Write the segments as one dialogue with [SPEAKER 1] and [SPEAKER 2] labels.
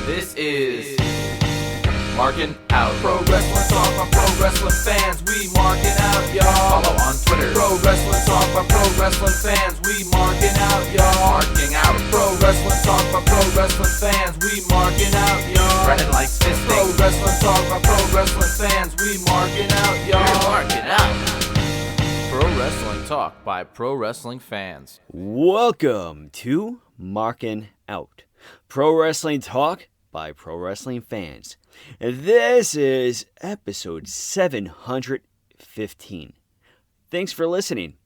[SPEAKER 1] This is Markin Out. Pro Wrestling Talk by Pro Wrestling fans. We marking out, y'all. Follow on Twitter. Pro Wrestling Talk by Pro Wrestling fans. We marking out, y'all. Marking Out. Pro Wrestling Talk by Pro Wrestling fans. We marking out, y'all. Brennan likes fisting. Pro Wrestling Talk by Pro Wrestling fans. We marking out, y'all. We're marking out. Pro Wrestling Talk by Pro Wrestling fans.
[SPEAKER 2] Welcome to Markin Out. Pro Wrestling Talk by Pro Wrestling fans. This is episode 715. Thanks for listening.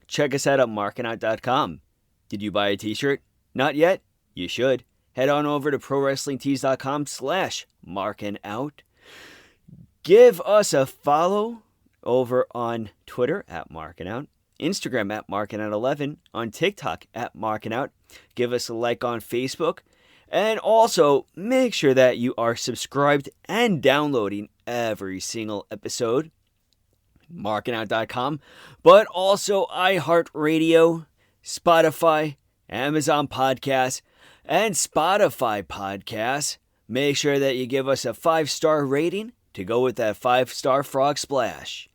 [SPEAKER 2] Check us out at markinout.com. Did you buy a t-shirt? Not yet? You should. Head on over to prowrestlingtees.com/markinout. Give us a follow over on Twitter at markinout, Instagram at markinout11, on TikTok at markinout. Give us a like on Facebook. And also, make sure that you are subscribed and downloading every single episode. Markinout.com. But also iHeartRadio, Spotify, Amazon Podcasts, and Spotify Podcasts. Make sure that you give us a 5-star rating to go with that 5-star frog splash.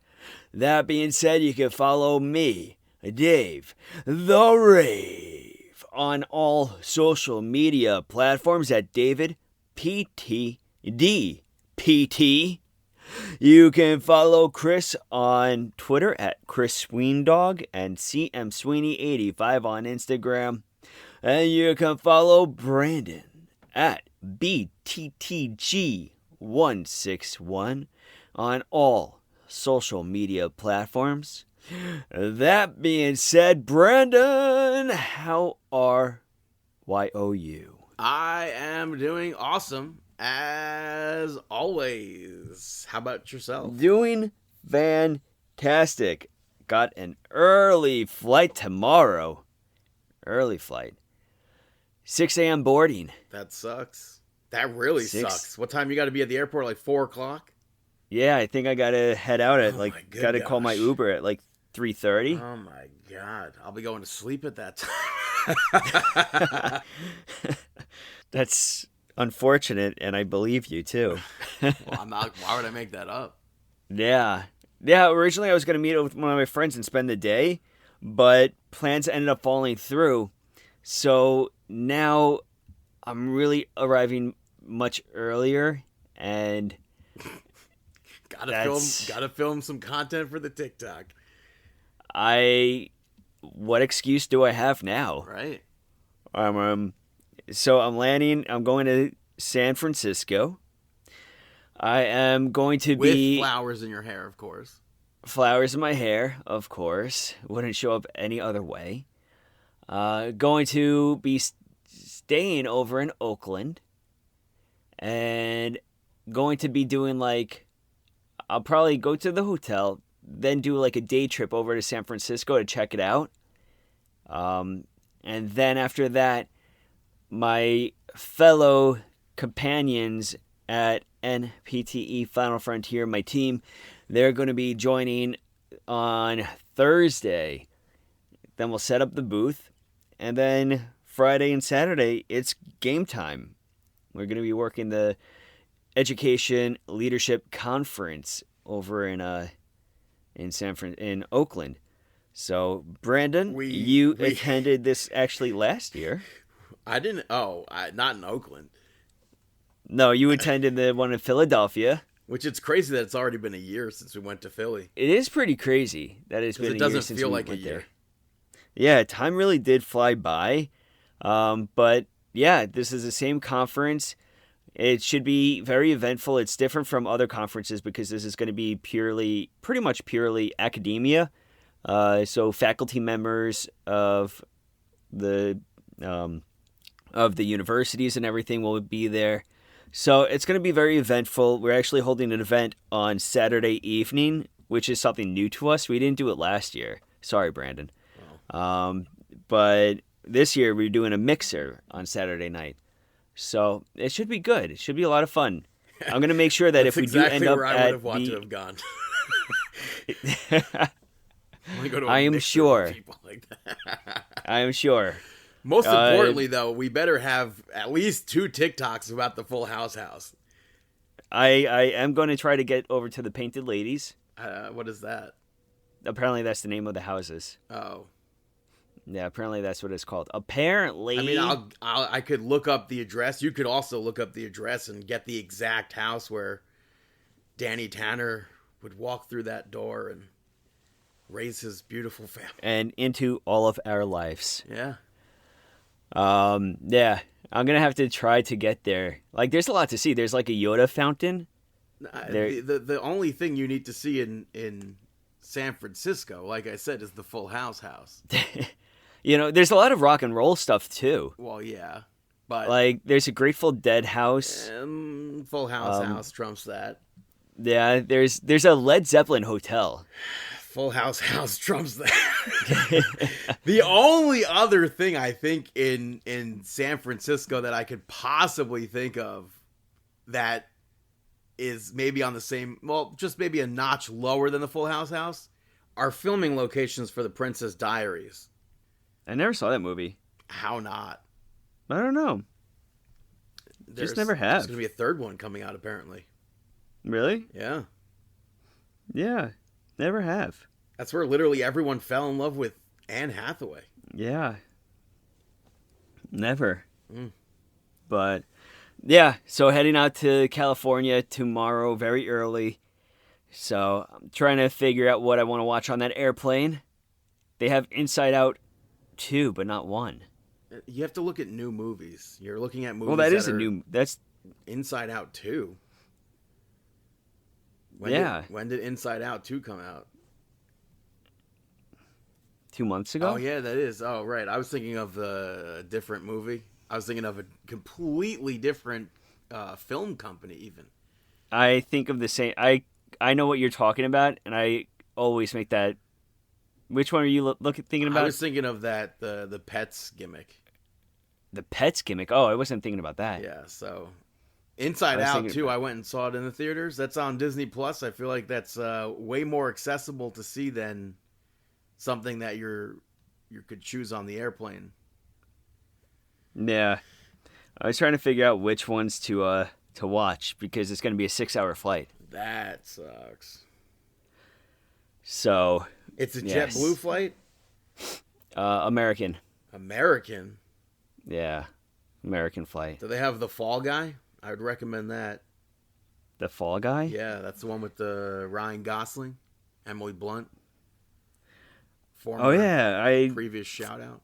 [SPEAKER 2] That being said, you can follow me, Dave, the Rave, on all social media platforms at David PTD PT. You can follow Chris on Twitter at Chris Sweendog and CM Sweeney85 on Instagram. And you can follow Brandon at BTTG161 on all social media platforms. That being said, Brandon, how are you?
[SPEAKER 3] I am doing awesome, as always. How about yourself?
[SPEAKER 2] Doing fantastic. Got an early flight tomorrow. Early flight. 6 a.m. boarding.
[SPEAKER 3] That sucks. That really sucks. What time you got to be at the airport? Like 4 o'clock?
[SPEAKER 2] Yeah, I think I got to head out at got to call my Uber at 3:30.
[SPEAKER 3] Oh my God. I'll be going to sleep at that time.
[SPEAKER 2] That's unfortunate, and I believe you too.
[SPEAKER 3] Well, I'm not. Why would I make that up?
[SPEAKER 2] Yeah. Originally, I was going to meet with one of my friends and spend the day, but plans ended up falling through. So now I'm really arriving much earlier, and
[SPEAKER 3] gotta film some content for the TikTok.
[SPEAKER 2] What excuse do I have now?
[SPEAKER 3] Right.
[SPEAKER 2] So I'm landing. I'm going to San Francisco. I am going to
[SPEAKER 3] with flowers in your hair, of course.
[SPEAKER 2] Flowers in my hair, of course. Wouldn't show up any other way. Going to be staying over in Oakland, and going to be doing I'll probably go to the hotel, then do a day trip over to San Francisco to check it out. And then after that, my fellow companions at NPTE Final Frontier, my team, they're going to be joining on Thursday. Then we'll set up the booth. And then Friday and Saturday, it's game time. We're going to be working the Education Leadership Conference over in Oakland. So, Brandon, you attended this actually last year.
[SPEAKER 3] I didn't. Not in Oakland.
[SPEAKER 2] No, you attended the one in Philadelphia.
[SPEAKER 3] Which it's crazy that it's already been a year since we went to Philly.
[SPEAKER 2] It is pretty crazy that it's been a year since we went there. It doesn't feel like a year. Yeah, time really did fly by. But yeah, this is the same conference. It should be very eventful. It's different from other conferences because this is going to be pretty much purely academia. So faculty members of the universities and everything will be there. So it's going to be very eventful. We're actually holding an event on Saturday evening, which is something new to us. We didn't do it last year. Sorry, Brandon. Wow. But this year we're doing a mixer on Saturday night. So it should be good. It should be a lot of fun. I'm going to make sure that if we do end up
[SPEAKER 3] I would have wanted to have gone.
[SPEAKER 2] I am sure.
[SPEAKER 3] Like that.
[SPEAKER 2] I am sure.
[SPEAKER 3] Most importantly, though, we better have at least 2 TikToks about the Full House.
[SPEAKER 2] I am going to try to get over to the Painted Ladies.
[SPEAKER 3] What is that?
[SPEAKER 2] Apparently, that's the name of the houses.
[SPEAKER 3] Oh.
[SPEAKER 2] Yeah, apparently that's what it's called. Apparently.
[SPEAKER 3] I mean, I could look up the address. You could also look up the address and get the exact house where Danny Tanner would walk through that door and raise his beautiful family.
[SPEAKER 2] And into all of our lives.
[SPEAKER 3] Yeah.
[SPEAKER 2] Yeah. I'm going to have to try to get there. Like, there's a lot to see. There's like a Yoda fountain.
[SPEAKER 3] The only thing you need to see in San Francisco, like I said, is the Full House.
[SPEAKER 2] You know, there's a lot of rock and roll stuff too.
[SPEAKER 3] Well, yeah, but
[SPEAKER 2] like there's a Grateful Dead house.
[SPEAKER 3] Full House trumps that.
[SPEAKER 2] Yeah, there's a Led Zeppelin hotel.
[SPEAKER 3] Full House trumps that. The only other thing I think in San Francisco that I could possibly think of that is maybe on the same, well, just maybe a notch lower than the Full House are filming locations for The Princess Diaries.
[SPEAKER 2] I never saw that movie.
[SPEAKER 3] How not?
[SPEAKER 2] I don't know. Just never have.
[SPEAKER 3] There's going to be a third one coming out, apparently.
[SPEAKER 2] Really?
[SPEAKER 3] Yeah.
[SPEAKER 2] Yeah. Never have.
[SPEAKER 3] That's where literally everyone fell in love with Anne Hathaway.
[SPEAKER 2] Yeah. Never. But, yeah. So heading out to California tomorrow very early. So I'm trying to figure out what I want to watch on that airplane. They have Inside Out 2, but not 1.
[SPEAKER 3] You have to look at new movies. You're looking at movies.
[SPEAKER 2] Well, that's
[SPEAKER 3] Inside Out 2. When did Inside Out 2 come out?
[SPEAKER 2] 2 months ago?
[SPEAKER 3] Oh, yeah, that is. Oh, right. I was thinking of a different movie. I was thinking of a completely different film company, even.
[SPEAKER 2] I think of the same. I know what you're talking about, and I always make that. Which one are you thinking about?
[SPEAKER 3] I was thinking of that, the Pets gimmick.
[SPEAKER 2] The Pets gimmick? Oh, I wasn't thinking about that.
[SPEAKER 3] Yeah, so Inside Out 2, I went and saw it in the theaters. That's on Disney Plus. I feel like that's way more accessible to see than something that you could choose on the airplane.
[SPEAKER 2] Yeah. I was trying to figure out which ones to watch because it's going to be a 6-hour flight.
[SPEAKER 3] That sucks.
[SPEAKER 2] So
[SPEAKER 3] it's a JetBlue flight?
[SPEAKER 2] American.
[SPEAKER 3] American?
[SPEAKER 2] Yeah. American flight.
[SPEAKER 3] Do they have The Fall Guy? I would recommend that.
[SPEAKER 2] The Fall Guy?
[SPEAKER 3] Yeah, that's the one with Ryan Gosling, Emily Blunt. Previous shout out.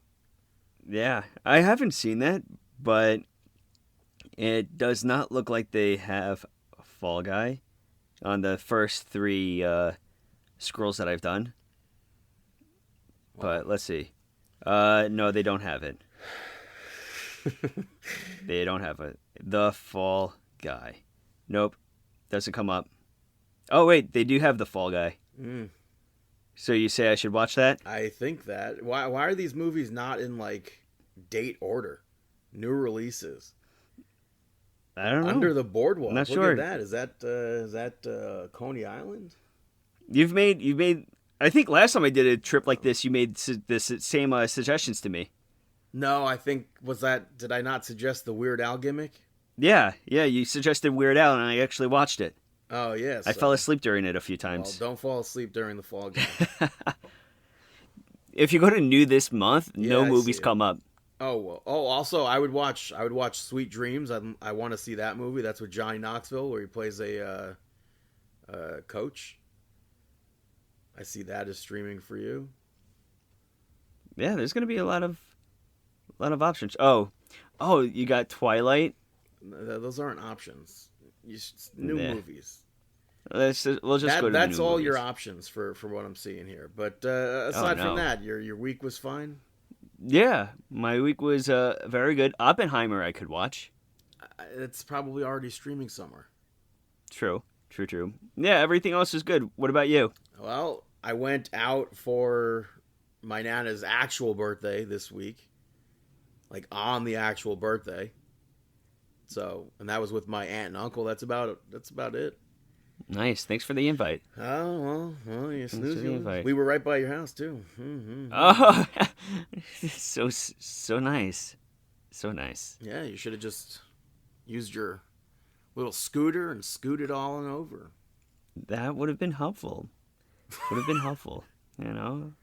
[SPEAKER 2] Yeah, I haven't seen that, but it does not look like they have Fall Guy on the first 3 scrolls that I've done. But let's see. No, they don't have it. They don't have it. The Fall Guy. Nope. Doesn't come up. Oh, wait. They do have The Fall Guy. So you say I should watch that?
[SPEAKER 3] I think that. Why are these movies not in, like, date order? New releases.
[SPEAKER 2] I don't know.
[SPEAKER 3] Under the Boardwalk.
[SPEAKER 2] I'm not
[SPEAKER 3] Look
[SPEAKER 2] sure.
[SPEAKER 3] at that. Is that Coney Island?
[SPEAKER 2] You've made. I think last time I did a trip like this, you made this same suggestions to me.
[SPEAKER 3] No, I think did I not suggest the Weird Al gimmick?
[SPEAKER 2] Yeah, you suggested Weird Al, and I actually watched it.
[SPEAKER 3] Oh, yes.
[SPEAKER 2] I fell asleep during it a few times.
[SPEAKER 3] Well, don't fall asleep during the Fall Guy.
[SPEAKER 2] If you go to New this month, no
[SPEAKER 3] I
[SPEAKER 2] movies
[SPEAKER 3] see it.
[SPEAKER 2] come up.
[SPEAKER 3] Oh, well. Oh, also, I would watch Sweet Dreams. I want to see that movie. That's with Johnny Knoxville, where he plays a coach. I see that as streaming for you.
[SPEAKER 2] Yeah, there's gonna be a lot of options. Oh, you got Twilight.
[SPEAKER 3] Those aren't options. New movies.
[SPEAKER 2] We'll just go to the
[SPEAKER 3] That's
[SPEAKER 2] new
[SPEAKER 3] all
[SPEAKER 2] movies.
[SPEAKER 3] your options for what I'm seeing here. But aside from that, your week was fine.
[SPEAKER 2] Yeah, my week was very good. Oppenheimer I could watch.
[SPEAKER 3] It's probably already streaming somewhere.
[SPEAKER 2] True. Yeah, everything else is good. What about you?
[SPEAKER 3] Well, I went out for my Nana's actual birthday this week. Like, on the actual birthday. So, and that was with my aunt and uncle. That's about it.
[SPEAKER 2] Nice. Thanks for the invite.
[SPEAKER 3] Oh, well, you
[SPEAKER 2] for
[SPEAKER 3] snooze.
[SPEAKER 2] the invite.
[SPEAKER 3] We were right by your house, too.
[SPEAKER 2] Oh, so nice. So nice.
[SPEAKER 3] Yeah, you should have just used your little scooter and scooted all on over.
[SPEAKER 2] That would have been helpful. Would have been helpful, you know?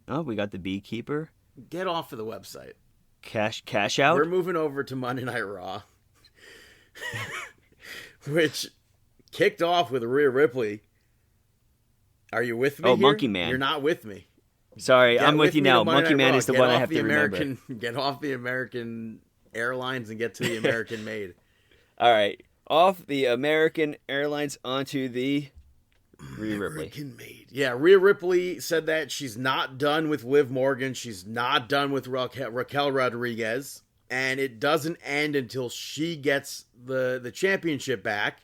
[SPEAKER 2] Oh, we got the beekeeper.
[SPEAKER 3] Get off of the website.
[SPEAKER 2] Cash out?
[SPEAKER 3] We're moving over to Monday Night Raw, which kicked off with Rhea Ripley. Are you with me here?
[SPEAKER 2] Monkey Man.
[SPEAKER 3] You're not with me.
[SPEAKER 2] Sorry,
[SPEAKER 3] Get
[SPEAKER 2] I'm with you
[SPEAKER 3] me to
[SPEAKER 2] now.
[SPEAKER 3] Monday
[SPEAKER 2] Monkey
[SPEAKER 3] Night
[SPEAKER 2] Man
[SPEAKER 3] Raw.
[SPEAKER 2] is the
[SPEAKER 3] Get
[SPEAKER 2] one I
[SPEAKER 3] off
[SPEAKER 2] have
[SPEAKER 3] the
[SPEAKER 2] to remember.
[SPEAKER 3] Get off the American Airlines and get to the American made.
[SPEAKER 2] All right. Off the American Airlines onto the Rhea Ripley.
[SPEAKER 3] American made. Yeah, Rhea Ripley said that she's not done with Liv Morgan. She's not done with Raquel Rodriguez. And it doesn't end until she gets the championship back.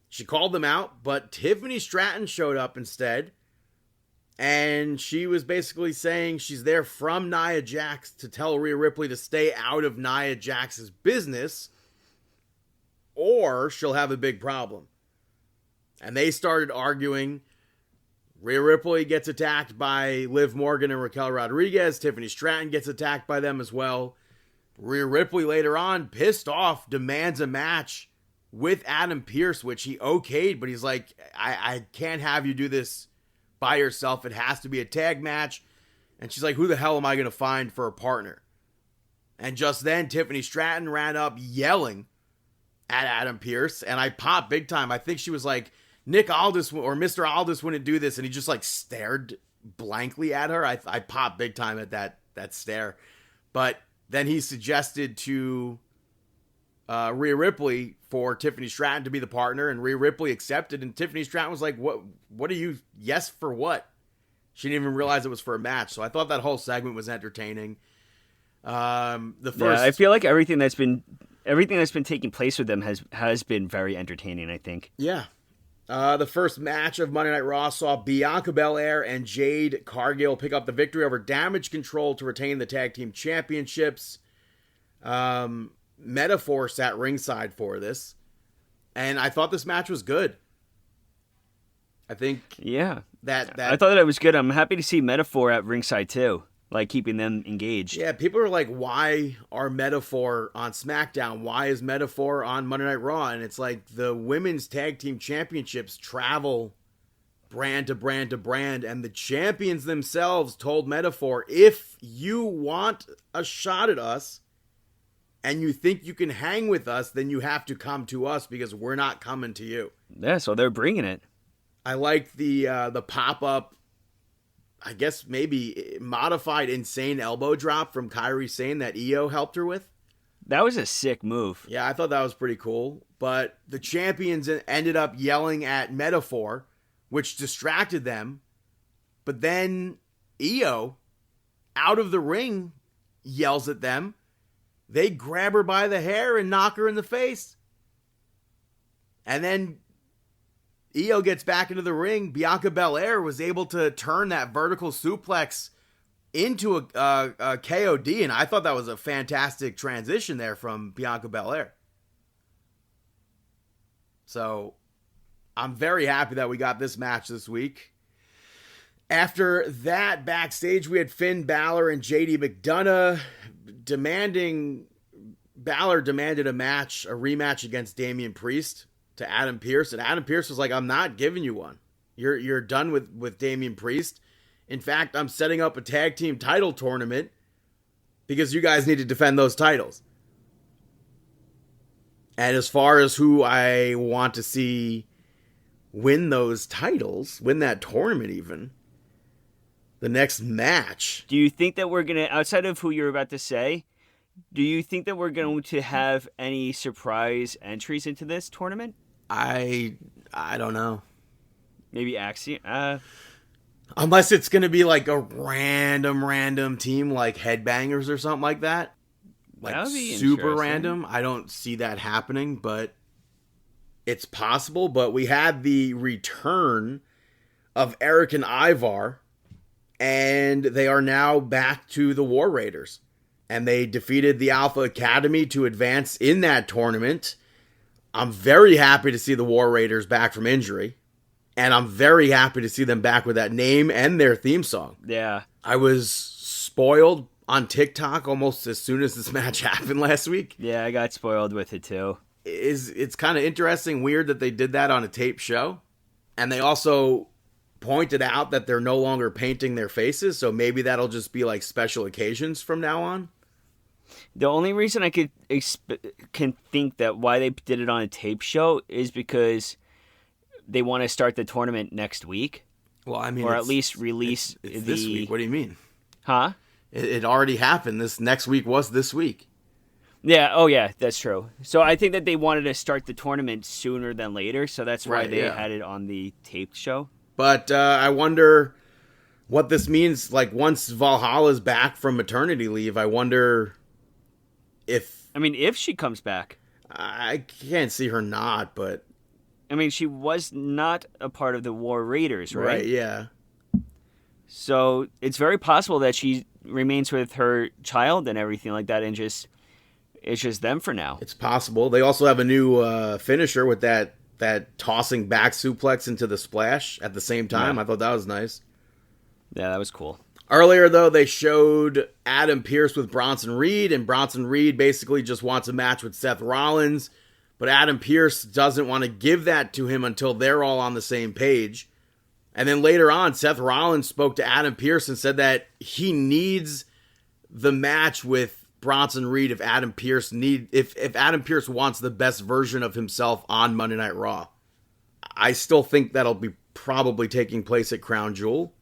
[SPEAKER 3] She called them out, but Tiffany Stratton showed up instead. And she was basically saying she's there from Nia Jax to tell Rhea Ripley to stay out of Nia Jax's business, or she'll have a big problem. And they started arguing. Rhea Ripley gets attacked by Liv Morgan and Raquel Rodriguez. Tiffany Stratton gets attacked by them as well. Rhea Ripley later on, pissed off, demands a match with Adam Pearce, which he okayed, but he's like, I can't have you do this by yourself. It has to be a tag match. And she's like, who the hell am I going to find for a partner? And just then, Tiffany Stratton ran up yelling at Adam Pearce, and I popped big time. I think she was like, Nick Aldis or Mr. Aldis wouldn't do this, and he just like stared blankly at her. I popped big time at that stare. But then he suggested to Rhea Ripley for Tiffany Stratton to be the partner, and Rhea Ripley accepted, and Tiffany Stratton was like, what are you, yes for what? She didn't even realize it was for a match, so I thought that whole segment was entertaining.
[SPEAKER 2] I feel like everything that's been taking place with them has been very entertaining, I think.
[SPEAKER 3] Yeah. The first match of Monday Night Raw saw Bianca Belair and Jade Cargill pick up the victory over Damage Control to retain the tag team championships. Metaphor sat ringside for this, and I thought this match was good. I think that
[SPEAKER 2] I thought that it was good. I'm happy to see Metaphor at ringside too, like keeping them engaged.
[SPEAKER 3] Yeah, people are like, why are Metaphor on SmackDown? Why is Metaphor on Monday Night Raw? And it's like the women's tag team championships travel brand to brand to brand, and the champions themselves told Metaphor, if you want a shot at us and you think you can hang with us, then you have to come to us because we're not coming to you.
[SPEAKER 2] Yeah, so they're bringing it.
[SPEAKER 3] I like the pop-up, I guess maybe modified insane elbow drop from Kairi Sane that Io helped her with.
[SPEAKER 2] That was a sick move.
[SPEAKER 3] Yeah, I thought that was pretty cool. But the champions ended up yelling at Metaphor, which distracted them. But then Io, out of the ring, yells at them. They grab her by the hair and knock her in the face. And then Io gets back into the ring. Bianca Belair was able to turn that vertical suplex into a KOD, and I thought that was a fantastic transition there from Bianca Belair. So I'm very happy that we got this match this week. After that, backstage, we had Finn Balor and JD McDonough Balor demanded a rematch against Damian Priest to Adam Pearce, and Adam Pearce was like, I'm not giving you one. You're done with Damian Priest. In fact, I'm setting up a tag team title tournament because you guys need to defend those titles. And as far as who I want to see win those titles, win that tournament even, the next match.
[SPEAKER 2] Do you think that we're going to, outside of who you're about to say, do you think that we're going to have any surprise entries into this tournament?
[SPEAKER 3] I don't know.
[SPEAKER 2] Maybe Axiom?
[SPEAKER 3] Unless it's going to be like a random team like Headbangers or something like that. Like
[SPEAKER 2] that would be
[SPEAKER 3] super random. I don't see that happening, but it's possible. But we had the return of Eric and Ivar, and they are now back to the War Raiders. And they defeated the Alpha Academy to advance in that tournament. I'm very happy to see the War Raiders back from injury. And I'm very happy to see them back with that name and their theme song.
[SPEAKER 2] Yeah.
[SPEAKER 3] I was spoiled on TikTok almost as soon as this match happened last week.
[SPEAKER 2] Yeah, I got spoiled with it too.
[SPEAKER 3] It's kind of interesting, weird that they did that on a tape show. And they also pointed out that they're no longer painting their faces, so maybe that'll just be like special occasions from now on.
[SPEAKER 2] The only reason I can think that why they did it on a tape show is because they want to start the tournament next week.
[SPEAKER 3] Well, I mean,
[SPEAKER 2] or at least release
[SPEAKER 3] it's this week. What do you mean?
[SPEAKER 2] Huh?
[SPEAKER 3] It already happened. This next week was this week.
[SPEAKER 2] Yeah. Oh, yeah. That's true. So I think that they wanted to start the tournament sooner than later, so that's why they had it on the taped show.
[SPEAKER 3] But I wonder what this means. Like, once Valhalla's back from maternity leave, I wonder if...
[SPEAKER 2] I mean, if she comes back.
[SPEAKER 3] I can't see her not, but...
[SPEAKER 2] I mean, she was not a part of the War Raiders, right?
[SPEAKER 3] Right, yeah.
[SPEAKER 2] So it's very possible that she remains with her child and everything like that, and it's just them for now.
[SPEAKER 3] It's possible. They also have a new finisher with that tossing back suplex into the splash at the same time. Yeah. I thought that was nice.
[SPEAKER 2] Yeah, that was cool.
[SPEAKER 3] Earlier, though, they showed Adam Pearce with Bronson Reed, and Bronson Reed basically just wants a match with Seth Rollins, but Adam Pearce doesn't want to give that to him until they're all on the same page. And then later on, Seth Rollins spoke to Adam Pearce and said that he needs the match with Bronson Reed if Adam Pearce wants the best version of himself on Monday Night Raw. I still think that'll be probably taking place at Crown Jewel.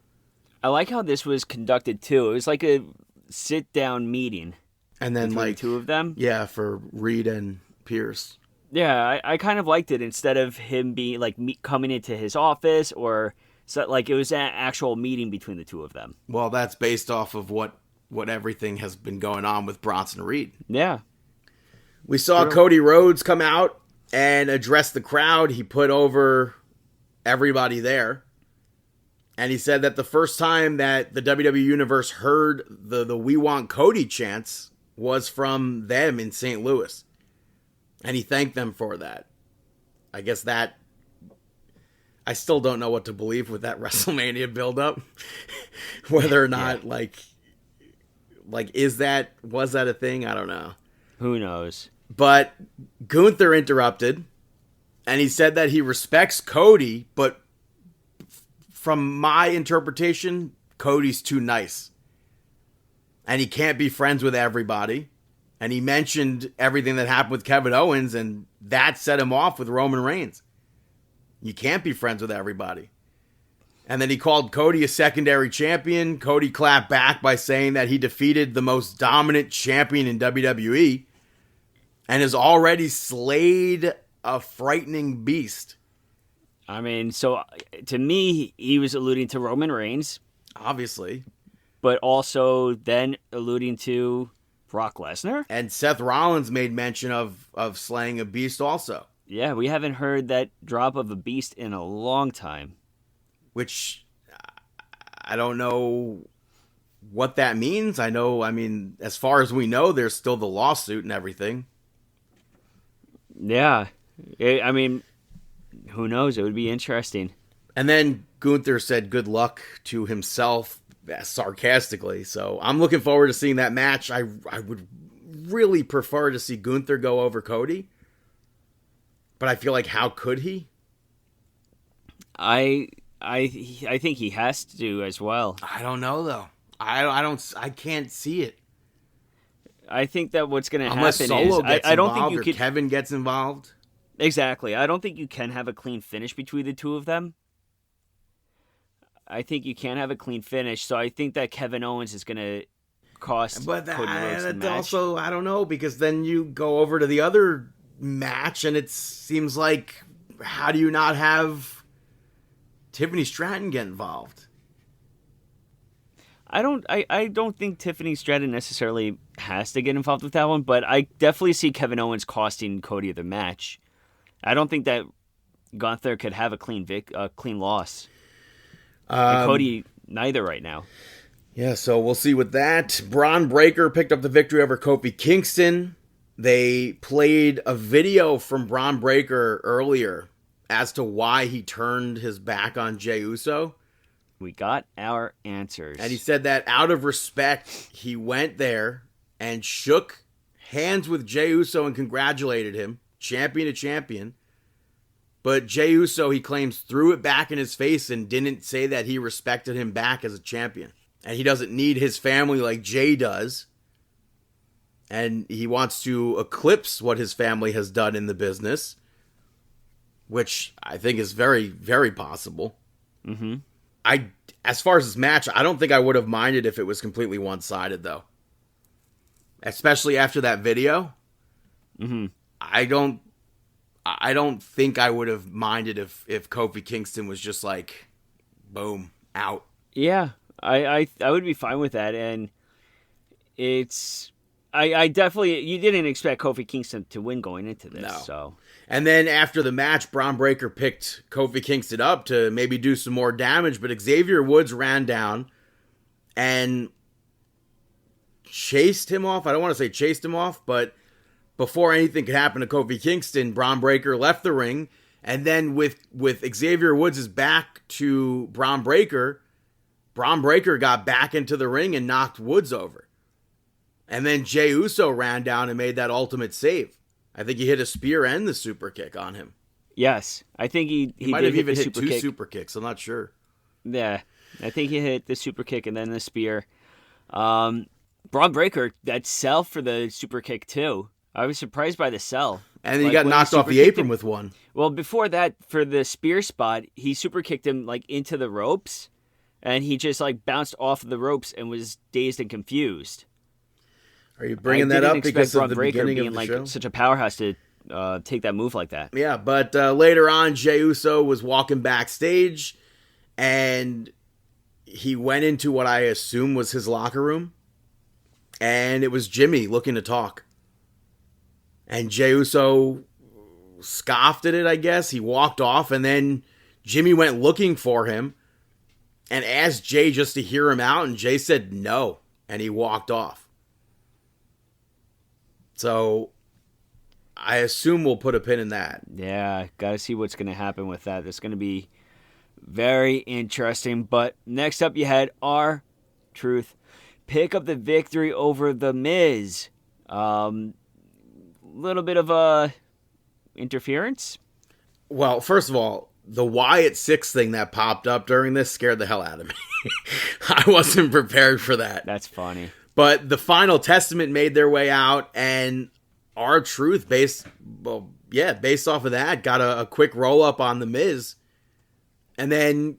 [SPEAKER 2] I like how this was conducted too. It was like a sit-down meeting.
[SPEAKER 3] And then like
[SPEAKER 2] the two of them.
[SPEAKER 3] Yeah, for Reed and Pearce.
[SPEAKER 2] Yeah, I kind of liked it instead of him being like coming into his office or so, like it was an actual meeting between the two of them.
[SPEAKER 3] Well, that's based off of what everything has been going on with Bronson Reed.
[SPEAKER 2] Yeah.
[SPEAKER 3] We saw Cody Rhodes come out and address the crowd. He put over everybody there. And he said that the first time that the WWE Universe heard the We Want Cody chants was from them in St. Louis. And he thanked them for that. I guess that... I still don't know what to believe with that WrestleMania build-up. Whether or not, was that a thing? I don't know.
[SPEAKER 2] Who knows?
[SPEAKER 3] But Gunther interrupted, and he said that he respects Cody, but from my interpretation, Cody's too nice. And he can't be friends with everybody. And he mentioned everything that happened with Kevin Owens, and that set him off with Roman Reigns. You can't be friends with everybody. And then he called Cody a secondary champion. Cody clapped back by saying that he defeated the most dominant champion in WWE and has already slayed a frightening beast.
[SPEAKER 2] I mean, so to me, he was alluding to Roman Reigns.
[SPEAKER 3] Obviously.
[SPEAKER 2] But also then alluding to Brock Lesnar.
[SPEAKER 3] And Seth Rollins made mention of slaying a beast also.
[SPEAKER 2] Yeah, we haven't heard that drop of a beast in a long time.
[SPEAKER 3] Which, I don't know what that means. I mean, as far as we know, there's still the lawsuit and everything.
[SPEAKER 2] Yeah. I mean, who knows? It would be interesting.
[SPEAKER 3] And then Gunther said good luck to himself, sarcastically. So I'm looking forward to seeing that match. I would really prefer to see Gunther go over Cody. But I feel like, how could he?
[SPEAKER 2] I think he has to as well.
[SPEAKER 3] I don't know though. I can't see it.
[SPEAKER 2] I think that what's going to happen
[SPEAKER 3] unless Solo
[SPEAKER 2] is
[SPEAKER 3] gets
[SPEAKER 2] I don't
[SPEAKER 3] involved
[SPEAKER 2] think you
[SPEAKER 3] or Kevin gets involved.
[SPEAKER 2] Exactly. I don't think you can have a clean finish between the two of them. I think you can't have a clean finish. So I think that Kevin Owens is going to cost Cody Rhodes the match.
[SPEAKER 3] Also, I don't know, because then you go over to the other match and it seems like, how do you not have Tiffany Stratton get involved?
[SPEAKER 2] I don't think Tiffany Stratton necessarily has to get involved with that one, but I definitely see Kevin Owens costing Cody the match. I don't think that Gunther could have a clean loss. And Cody neither right now.
[SPEAKER 3] Yeah, so we'll see with that. Braun Breaker picked up the victory over Kofi Kingston. they played a video from Braun Breaker earlier as to why he turned his back on Jey Uso.
[SPEAKER 2] We got our answers.
[SPEAKER 3] And he said that out of respect, he went there and shook hands with Jey Uso and congratulated him, champion to champion. But Jey Uso, he claims, threw it back in his face and didn't say that he respected him back as a champion. And he doesn't need his family like Jey does. And he wants to eclipse what his family has done in the business, which I think is very, very possible.
[SPEAKER 2] Mm-hmm.
[SPEAKER 3] As far as this match, I don't think I would have minded if it was completely one-sided, though. Especially after that video.
[SPEAKER 2] Mm-hmm.
[SPEAKER 3] I don't think I would have minded if Kofi Kingston was just like, boom, out.
[SPEAKER 2] Yeah, I would be fine with that, and it's I definitely, you didn't expect Kofi Kingston to win going into this.
[SPEAKER 3] No.
[SPEAKER 2] So.
[SPEAKER 3] And then after the match, Braun Breaker picked Kofi Kingston up to maybe do some more damage, but Xavier Woods ran down and chased him off. I don't want to say chased him off, but before anything could happen to Kofi Kingston, Braun Breaker left the ring, and then with Xavier Woods' back to Braun Breaker got back into the ring and knocked Woods over. And then Jey Uso ran down and made that ultimate save. I think he hit a spear and the super kick on him.
[SPEAKER 2] Yes, I think he
[SPEAKER 3] might
[SPEAKER 2] did
[SPEAKER 3] have even
[SPEAKER 2] the
[SPEAKER 3] hit two super kicks. I'm not sure.
[SPEAKER 2] Yeah, I think he hit the super kick and then the spear. Braun Breaker, that sell for the super kick too. I was surprised by the sell.
[SPEAKER 3] And then he got knocked off the apron with one.
[SPEAKER 2] Well, before that, for the spear spot, he super kicked him like into the ropes, and he just like bounced off the ropes and was dazed and confused.
[SPEAKER 3] Are you bringing that up because of the beginning of the show?
[SPEAKER 2] Such a powerhouse to take that move like that.
[SPEAKER 3] Yeah, but later on, Jey Uso was walking backstage, and he went into what I assume was his locker room, and it was Jimmy looking to talk. And Jey Uso scoffed at it, I guess. He walked off, and then Jimmy went looking for him and asked Jey just to hear him out, and Jey said no, and he walked off. So I assume we'll put a pin in that.
[SPEAKER 2] Yeah, got to see what's going to happen with that. It's going to be very interesting. But next up, you had R-Truth pick up the victory over The Miz. Little bit of a interference.
[SPEAKER 3] Well, first of all, the Wyatt 6 thing that popped up during this scared the hell out of me. I wasn't prepared for that.
[SPEAKER 2] That's funny.
[SPEAKER 3] But the Final Testament made their way out, and R-Truth, based off of that, got a quick roll-up on The Miz. And then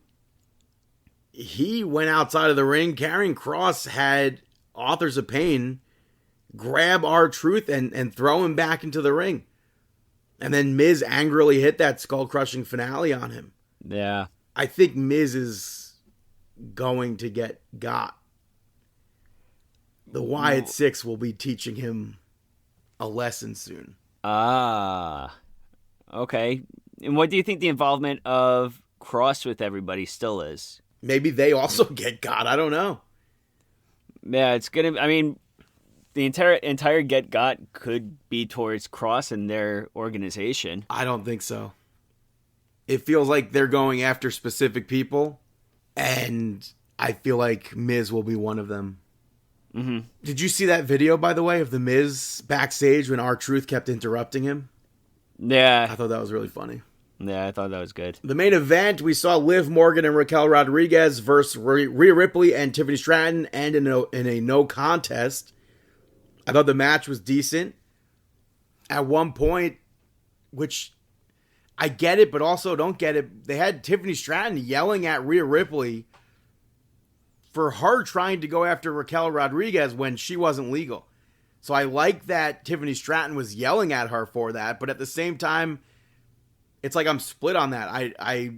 [SPEAKER 3] he went outside of the ring. Karrion Kross had Authors of Pain grab R-Truth and throw him back into the ring. And then Miz angrily hit that skull-crushing finale on him.
[SPEAKER 2] Yeah.
[SPEAKER 3] I think Miz is going to get got. The Wyatt 6 will be teaching him a lesson soon.
[SPEAKER 2] Ah. Okay. And what do you think the involvement of Kross with everybody still is?
[SPEAKER 3] Maybe they also get got. I don't know.
[SPEAKER 2] Yeah, it's going to... I mean, the entire get got could be towards Kross and their organization.
[SPEAKER 3] I don't think so. It feels like they're going after specific people, and I feel like Miz will be one of them.
[SPEAKER 2] Mm-hmm.
[SPEAKER 3] Did you see that video, by the way, of The Miz backstage when R-Truth kept interrupting him?
[SPEAKER 2] Yeah.
[SPEAKER 3] I thought that was really funny.
[SPEAKER 2] Yeah, I thought that was good.
[SPEAKER 3] The main event, we saw Liv Morgan and Raquel Rodriguez versus Rhea Ripley and Tiffany Stratton, and in a no contest. I thought the match was decent. At one point, which I get it, but also don't get it, they had Tiffany Stratton yelling at Rhea Ripley for her trying to go after Raquel Rodriguez when she wasn't legal. So I like that Tiffany Stratton was yelling at her for that, but at the same time, it's like I'm split on that. I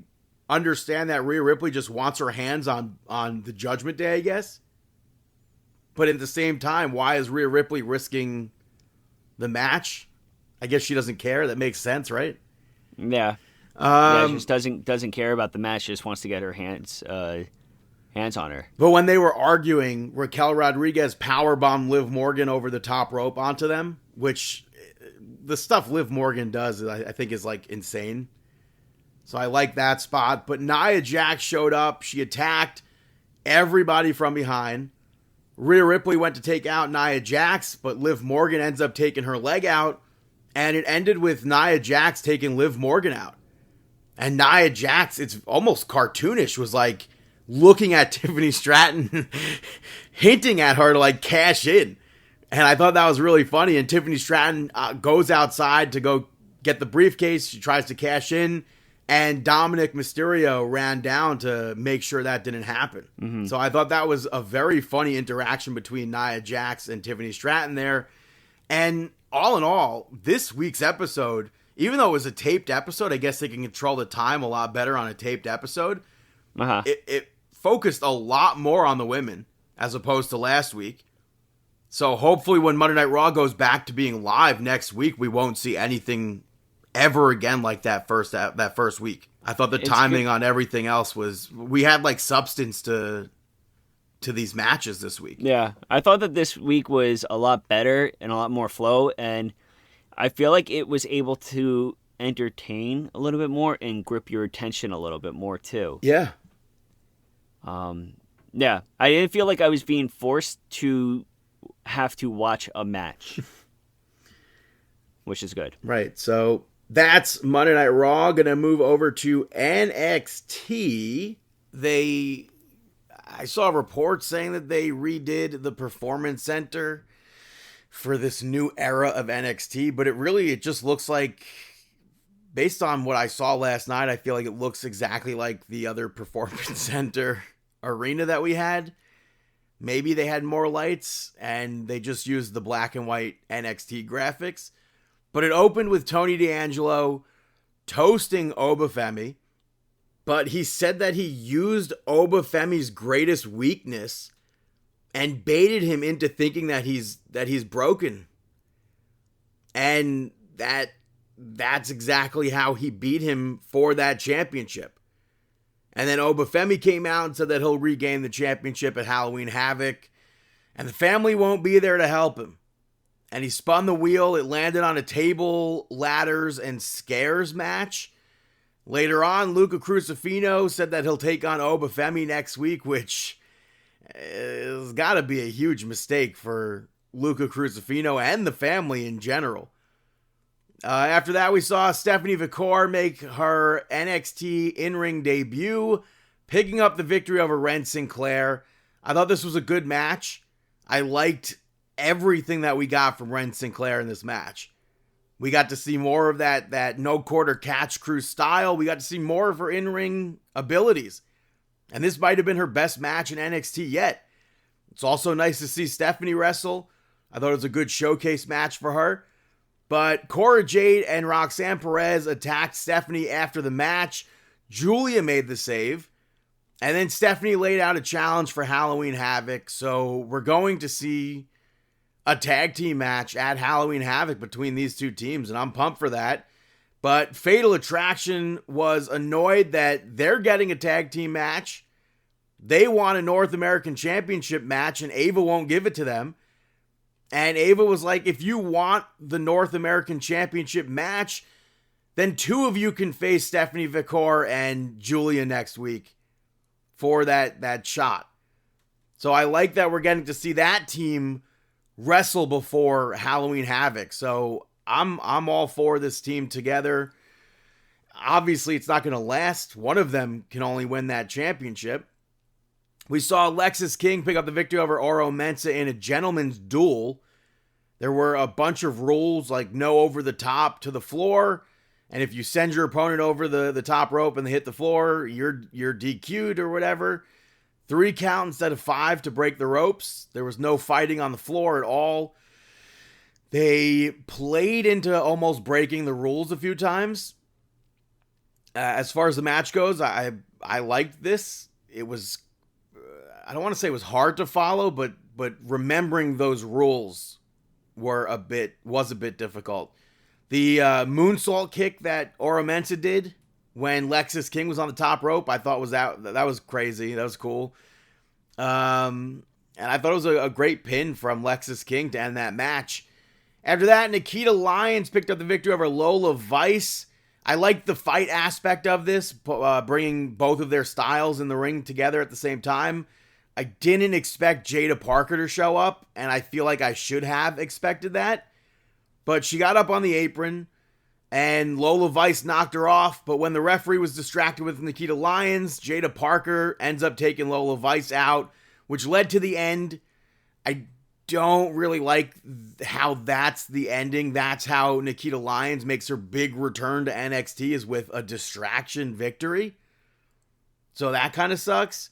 [SPEAKER 3] understand that Rhea Ripley just wants her hands on the Judgment Day, I guess. But at the same time, why is Rhea Ripley risking the match? I guess she doesn't care. That makes sense, right?
[SPEAKER 2] Yeah. She just doesn't care about the match. She just wants to get her hands on her.
[SPEAKER 3] But when they were arguing, Raquel Rodriguez powerbombed Liv Morgan over the top rope onto them, which the stuff Liv Morgan does, I think, is like insane. So I like that spot. But Nia Jax showed up. She attacked everybody from behind. Rhea Ripley went to take out Nia Jax, but Liv Morgan ends up taking her leg out. And it ended with Nia Jax taking Liv Morgan out. And Nia Jax, it's almost cartoonish, was like looking at Tiffany Stratton, hinting at her to like cash in. And I thought that was really funny. And Tiffany Stratton goes outside to go get the briefcase. She tries to cash in. And Dominic Mysterio ran down to make sure that didn't happen. Mm-hmm. So I thought that was a very funny interaction between Nia Jax and Tiffany Stratton there. And all in all, this week's episode, even though it was a taped episode, I guess they can control the time a lot better on a taped episode.
[SPEAKER 2] Uh-huh.
[SPEAKER 3] It focused a lot more on the women as opposed to last week. So hopefully when Monday Night Raw goes back to being live next week, we won't see anything ever again like that first week. I thought the timing on everything else we had like substance to these matches this week.
[SPEAKER 2] Yeah, I thought that this week was a lot better and a lot more flow, and I feel like it was able to entertain a little bit more and grip your attention a little bit more too.
[SPEAKER 3] Yeah.
[SPEAKER 2] Yeah, I didn't feel like I was being forced to have to watch a match, which is good.
[SPEAKER 3] Right. So that's Monday Night Raw. Gonna move over to NXT. I saw a report saying that they redid the Performance Center for this new era of NXT, but it just looks like, based on what I saw last night, I feel like it looks exactly like the other Performance Center arena that we had. Maybe they had more lights and they just used the black and white NXT graphics. But it opened with Tony D'Angelo toasting Obafemi. But he said that he used Obafemi's greatest weakness and baited him into thinking that he's broken. And that's exactly how he beat him for that championship. And then Obafemi came out and said that he'll regain the championship at Halloween Havoc. And the family won't be there to help him. And he spun the wheel. It landed on a table, ladders, and scares match. Later on, Luca Crucifino said that he'll take on Obafemi next week, which has got to be a huge mistake for Luca Crucifino and the family in general. After that, we saw Stephanie Vaquer make her NXT in-ring debut, picking up the victory over Ren Sinclair. I thought this was a good match. I liked everything that we got from Ren Sinclair in this match. We got to see more of that no-quarter catch crew style. We got to see more of her in-ring abilities. And this might have been her best match in NXT yet. It's also nice to see Stephanie wrestle. I thought it was a good showcase match for her. But Cora Jade and Roxanne Perez attacked Stephanie after the match. Giulia made the save. And then Stephanie laid out a challenge for Halloween Havoc. So we're going to see a tag team match at Halloween Havoc between these two teams. And I'm pumped for that. But Fatal Attraction was annoyed that they're getting a tag team match. They want a North American Championship match and Ava won't give it to them. And Ava was like, if you want the North American Championship match, then two of you can face Stephanie Vaquer and Giulia next week for that shot. So I like that we're getting to see that team wrestle before Halloween Havoc. So I'm all for this team together. Obviously, it's not going to last. One of them can only win that championship. We saw Lexis King pick up the victory over Oro Mensah in a gentleman's duel. There were a bunch of rules like no over the top to the floor. And if you send your opponent over the top rope and they hit the floor, you're DQ'd or whatever. 3 count instead of 5 to break the ropes. There was no fighting on the floor at all. They played into almost breaking the rules a few times. As far as the match goes, I liked this. It was, I don't want to say it was hard to follow, but remembering those rules was a bit difficult. The moonsault kick that Oro Mensah did when Lexis King was on the top rope, I thought that was crazy. That was cool. And I thought it was a great pin from Lexis King to end that match. After that, Nikita Lyons picked up the victory over Lola Vice. I like the fight aspect of this, bringing both of their styles in the ring together at the same time. I didn't expect Jada Parker to show up, and I feel like I should have expected that. But she got up on the apron, and Lola Vice knocked her off. But when the referee was distracted with Nikita Lyons, Jada Parker ends up taking Lola Vice out, which led to the end. I don't really like how that's the ending. That's how Nikita Lyons makes her big return to NXT, is with a distraction victory. So that kind of sucks.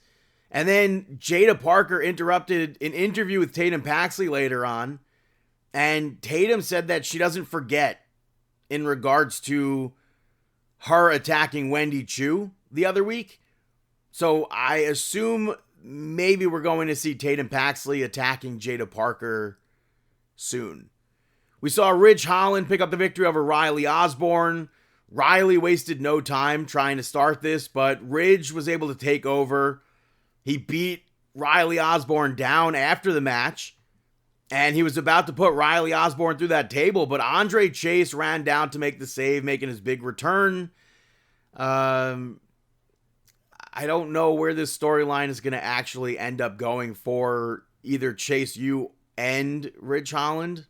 [SPEAKER 3] And then Jada Parker interrupted an interview with Tatum Paxley later on. And Tatum said that she doesn't forget in regards to her attacking Wendy Chu the other week. So I assume maybe we're going to see Tatum Paxley attacking Jada Parker soon. We saw Ridge Holland pick up the victory over Riley Osborne. Riley wasted no time trying to start this, but Ridge was able to take over. He beat Riley Osborne down after the match, and he was about to put Riley Osborne through that table, but Andre Chase ran down to make the save, making his big return. I don't know where this storyline is going to actually end up going for either Chase U and Ridge Holland.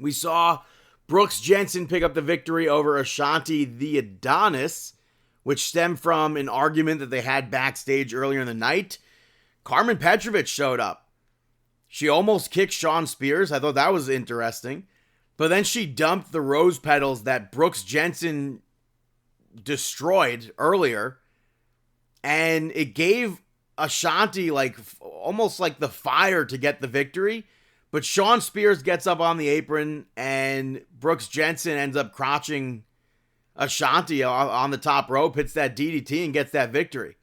[SPEAKER 3] We saw Brooks Jensen pick up the victory over Ashanti the Adonis, which stemmed from an argument that they had backstage earlier in the night. Carmen Petrovic showed up. She almost kicked Shawn Spears. I thought that was interesting. But then she dumped the rose petals that Brooks Jensen destroyed earlier. And it gave Ashanti almost like the fire to get the victory. But Shawn Spears gets up on the apron and Brooks Jensen ends up crotching Ashanti on the top rope, hits that DDT and gets that victory.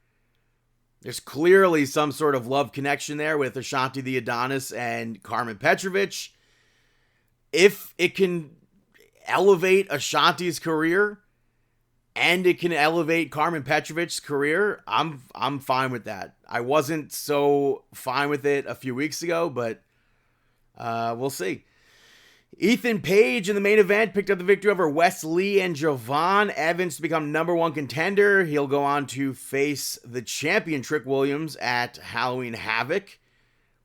[SPEAKER 3] There's clearly some sort of love connection there with Ashanti the Adonis and Carmen Petrovic. If it can elevate Ashanti's career and it can elevate Carmen Petrovic's career, I'm fine with that. I wasn't so fine with it a few weeks ago, but we'll see. Ethan Page in the main event picked up the victory over Wes Lee and Javon Evans to become number one contender. He'll go on to face the champion Trick Williams at Halloween Havoc.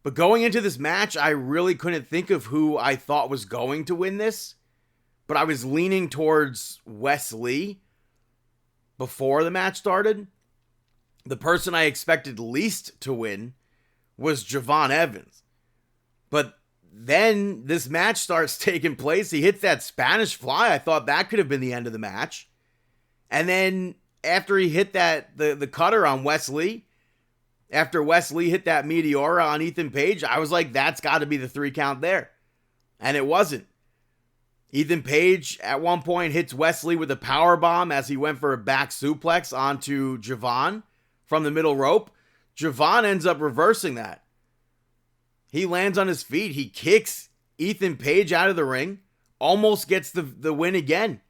[SPEAKER 3] But going into this match, I really couldn't think of who I thought was going to win this. But I was leaning towards Wes Lee before the match started. The person I expected least to win was Javon Evans. But then this match starts taking place. He hits that Spanish fly. I thought that could have been the end of the match. And then after he hit that the cutter on Wes Lee, after Wes Lee hit that Meteora on Ethan Page, I was like, that's got to be the 3 count there. And it wasn't. Ethan Page at one point hits Wes Lee with a power bomb as he went for a back suplex onto Javon from the middle rope. Javon ends up reversing that. He lands on his feet. He kicks Ethan Page out of the ring. Almost gets the win again.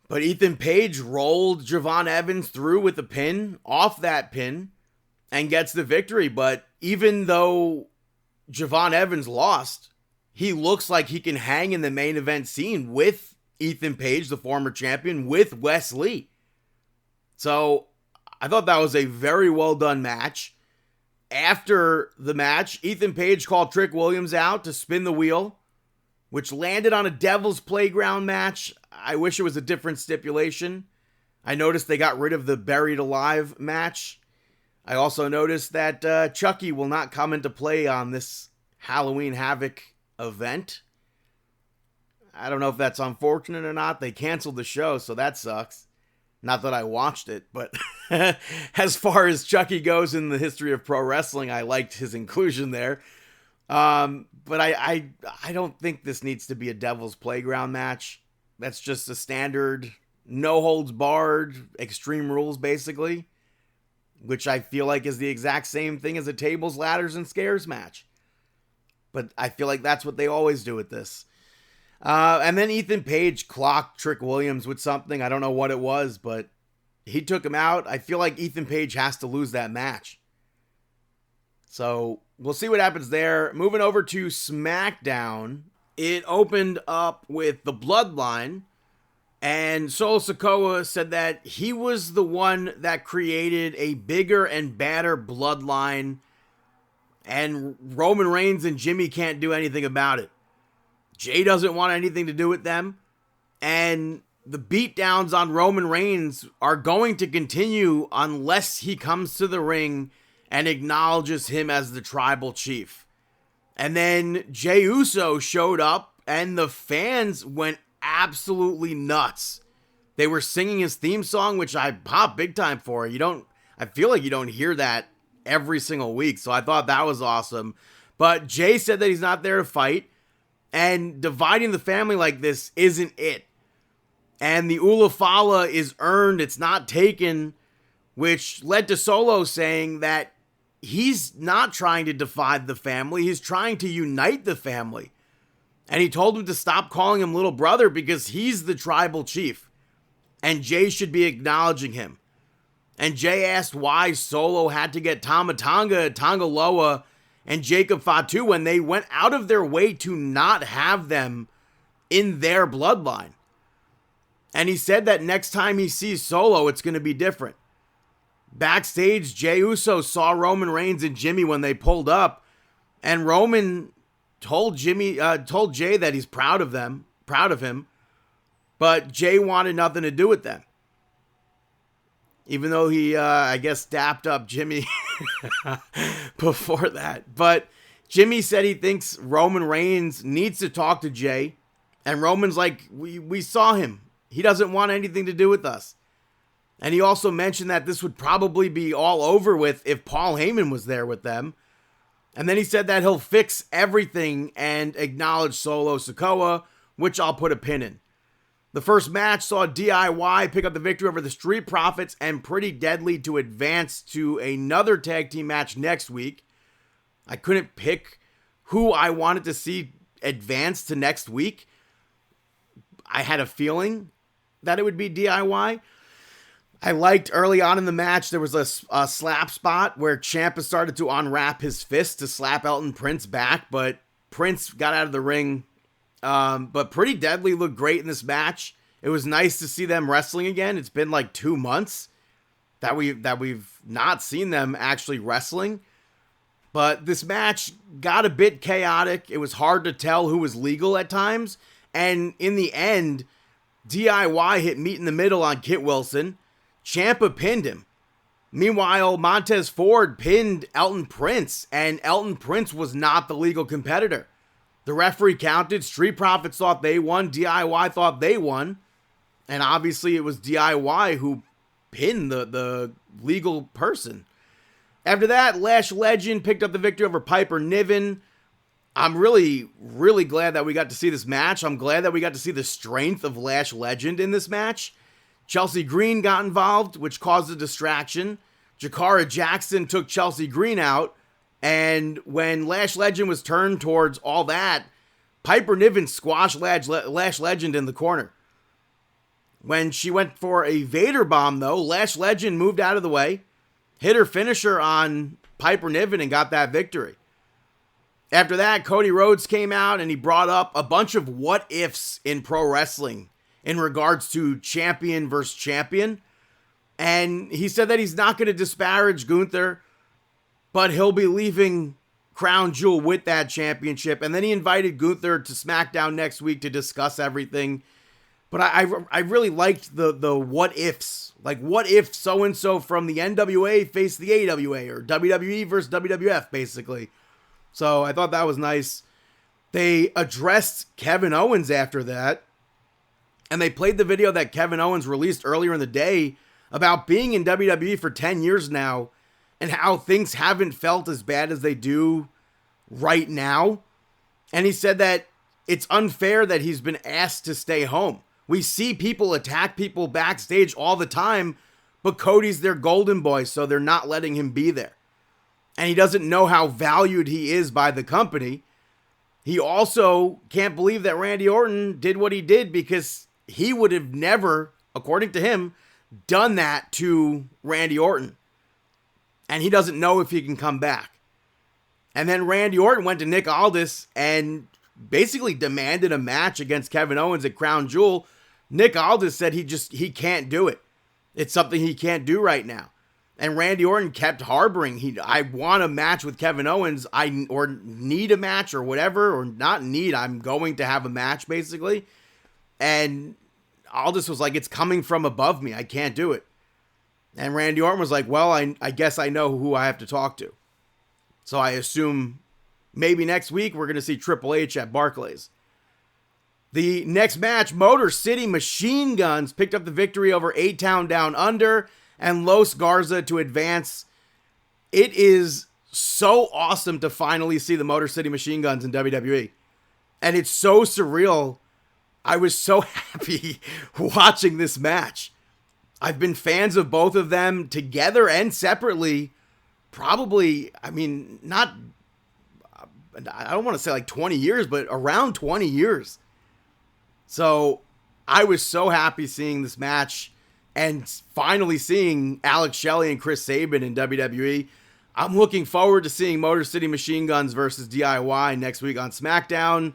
[SPEAKER 3] But Ethan Page rolled Javon Evans through with a pin off that pin and gets the victory. But even though Javon Evans lost, he looks like he can hang in the main event scene with Ethan Page, the former champion, with Wes Lee. So I thought that was a very well done match. After the match, Ethan Page called Trick Williams out to spin the wheel, which landed on a Devil's Playground match. I wish it was a different stipulation. I noticed they got rid of the Buried Alive match. I also noticed that Chucky will not come into play on this Halloween Havoc event. I don't know if that's unfortunate or not. They canceled the show, so that sucks. Not that I watched it, but as far as Chucky goes in the history of pro wrestling, I liked his inclusion there. But I don't think this needs to be a Devil's Playground match. That's just a standard, no holds barred, Extreme Rules basically, which I feel like is the exact same thing as a tables, ladders, and scares match. But I feel like that's what they always do with this. And then Ethan Page clocked Trick Williams with something. I don't know what it was, but he took him out. I feel like Ethan Page has to lose that match. So we'll see what happens there. Moving over to SmackDown. it opened up with the Bloodline, and Solo Sikoa said that he was the one that created a bigger and badder Bloodline, and Roman Reigns and Jimmy can't do anything about it. Jay doesn't want anything to do with them, and the beatdowns on Roman Reigns are going to continue unless he comes to the ring and acknowledges him as the tribal chief. And then Jey Uso showed up, and the fans went absolutely nuts. They were singing his theme song, which I pop big time for. I feel like you don't hear that every single week, so I thought that was awesome. But Jay said that he's not there to fight, and dividing the family like this isn't it. And the Ulafala is earned, it's not taken, which led to Solo saying that he's not trying to divide the family, he's trying to unite the family. And he told him to stop calling him little brother because he's the tribal chief, and Jay should be acknowledging him. And Jay asked why Solo had to get Tama Tonga, Tonga Loa, and Jacob Fatu when they went out of their way to not have them in their bloodline. And he said that next time he sees Solo, it's going to be different. Backstage, Jey Uso saw Roman Reigns and Jimmy when they pulled up, and Roman told Jay that he's proud of him, but Jay wanted nothing to do with them. Even though he, I guess, dapped up Jimmy before that. But Jimmy said he thinks Roman Reigns needs to talk to Jay, and Roman's like, we saw him. He doesn't want anything to do with us. And he also mentioned that this would probably be all over with if Paul Heyman was there with them. And then he said that he'll fix everything and acknowledge Solo Sikoa, which I'll put a pin in. The first match saw DIY pick up the victory over the Street Profits and Pretty Deadly to advance to another tag team match next week. I couldn't pick who I wanted to see advance to next week. I had a feeling that it would be DIY. I liked early on in the match, there was a slap spot where Ciampa started to unwrap his fist to slap Elton Prince back, but Prince got out of the ring. But Pretty Deadly looked great in this match. It was nice to see them wrestling again. It's been like 2 months that we've not seen them actually wrestling. But this match got a bit chaotic. It was hard to tell who was legal at times. And in the end, DIY hit meet in the middle on Kit Wilson. Ciampa pinned him. Meanwhile, Montez Ford pinned Elton Prince, and Elton Prince was not the legal competitor. The referee counted. Street Profits thought they won. DIY thought they won. And obviously it was DIY who pinned the legal person. After that, Lash Legend picked up the victory over Piper Niven. I'm really, really glad that we got to see this match. I'm glad that we got to see the strength of Lash Legend in this match. Chelsea Green got involved, which caused a distraction. Jakara Jackson took Chelsea Green out. And when Lash Legend was turned towards all that, Piper Niven squashed Lash Legend in the corner. When she went for a Vader bomb, though, Lash Legend moved out of the way, hit her finisher on Piper Niven, and got that victory. After that, Cody Rhodes came out and he brought up a bunch of what ifs in pro wrestling in regards to champion versus champion. And he said that he's not going to disparage Gunther, but he'll be leaving Crown Jewel with that championship. And then he invited Gunther to SmackDown next week to discuss everything. But I really liked the what ifs. Like, what if so-and-so from the NWA faced the AWA, or WWE versus WWF, basically. So I thought that was nice. They addressed Kevin Owens after that. And they played the video that Kevin Owens released earlier in the day about being in WWE for 10 years now and how things haven't felt as bad as they do right now. And he said that it's unfair that he's been asked to stay home. We see people attack people backstage all the time, but Cody's their golden boy, so they're not letting him be there. And he doesn't know how valued he is by the company. He also can't believe that Randy Orton did what he did because he would have never, according to him, done that to Randy Orton. And he doesn't know if he can come back. And then Randy Orton went to Nick Aldis and basically demanded a match against Kevin Owens at Crown Jewel. Nick Aldis said he can't do it. It's something he can't do right now. And Randy Orton kept harboring, I want a match with Kevin Owens, or need a match or whatever, or not need, I'm going to have a match, basically. And Aldis was like, it's coming from above me, I can't do it. And Randy Orton was like, well, I guess I know who I have to talk to. So I assume maybe next week we're going to see Triple H at Barclays. The next match, Motor City Machine Guns picked up the victory over A-Town Down Under and Los Garza to advance. It is so awesome to finally see the Motor City Machine Guns in WWE. And it's so surreal. I was so happy watching this match. I've been fans of both of them together and separately. Probably, I mean, I don't want to say like 20 years, but around 20 years. So I was so happy seeing this match and finally seeing Alex Shelley and Chris Sabin in WWE. I'm looking forward to seeing Motor City Machine Guns versus DIY next week on SmackDown.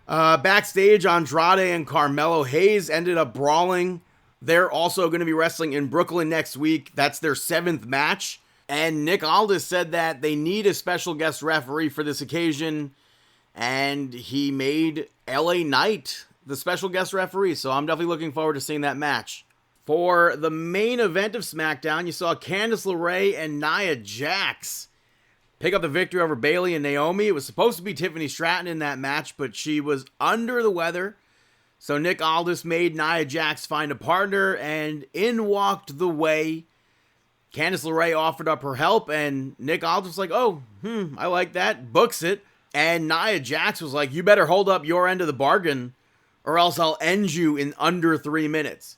[SPEAKER 3] Backstage, Andrade and Carmelo Hayes ended up brawling. They're also going to be wrestling in Brooklyn next week. That's their 7th match. And Nick Aldis said that they need a special guest referee for this occasion. And he made LA Knight the special guest referee. So I'm definitely looking forward to seeing that match. For the main event of SmackDown, you saw Candice LeRae and Nia Jax pick up the victory over Bayley and Naomi. It was supposed to be Tiffany Stratton in that match, but she was under the weather. So Nick Aldis made Nia Jax find a partner, and in walked the Way. Candice LeRae offered up her help, and Nick Aldis was like, I like that. Books it. And Nia Jax was like, you better hold up your end of the bargain, or else I'll end you in under 3 minutes.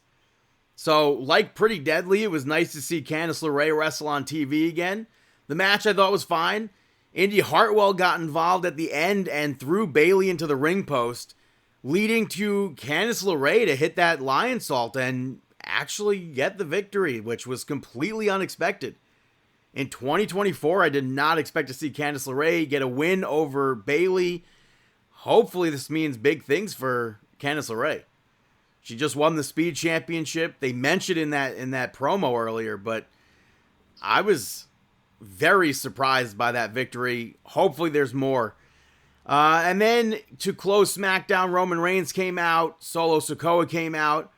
[SPEAKER 3] So, like Pretty Deadly, it was nice to see Candice LeRae wrestle on TV again. The match I thought was fine. Indy Hartwell got involved at the end and threw Bayley into the ring post, leading to Candice LeRae to hit that lion salt and actually get the victory, which was completely unexpected. In 2024, I did not expect to see Candice LeRae get a win over Bayley. Hopefully this means big things for Candice LeRae. She just won the Speed Championship. They mentioned in that promo earlier, but I was very surprised by that victory. Hopefully there's more. And then to close SmackDown, Roman Reigns came out. Solo Sikoa came out.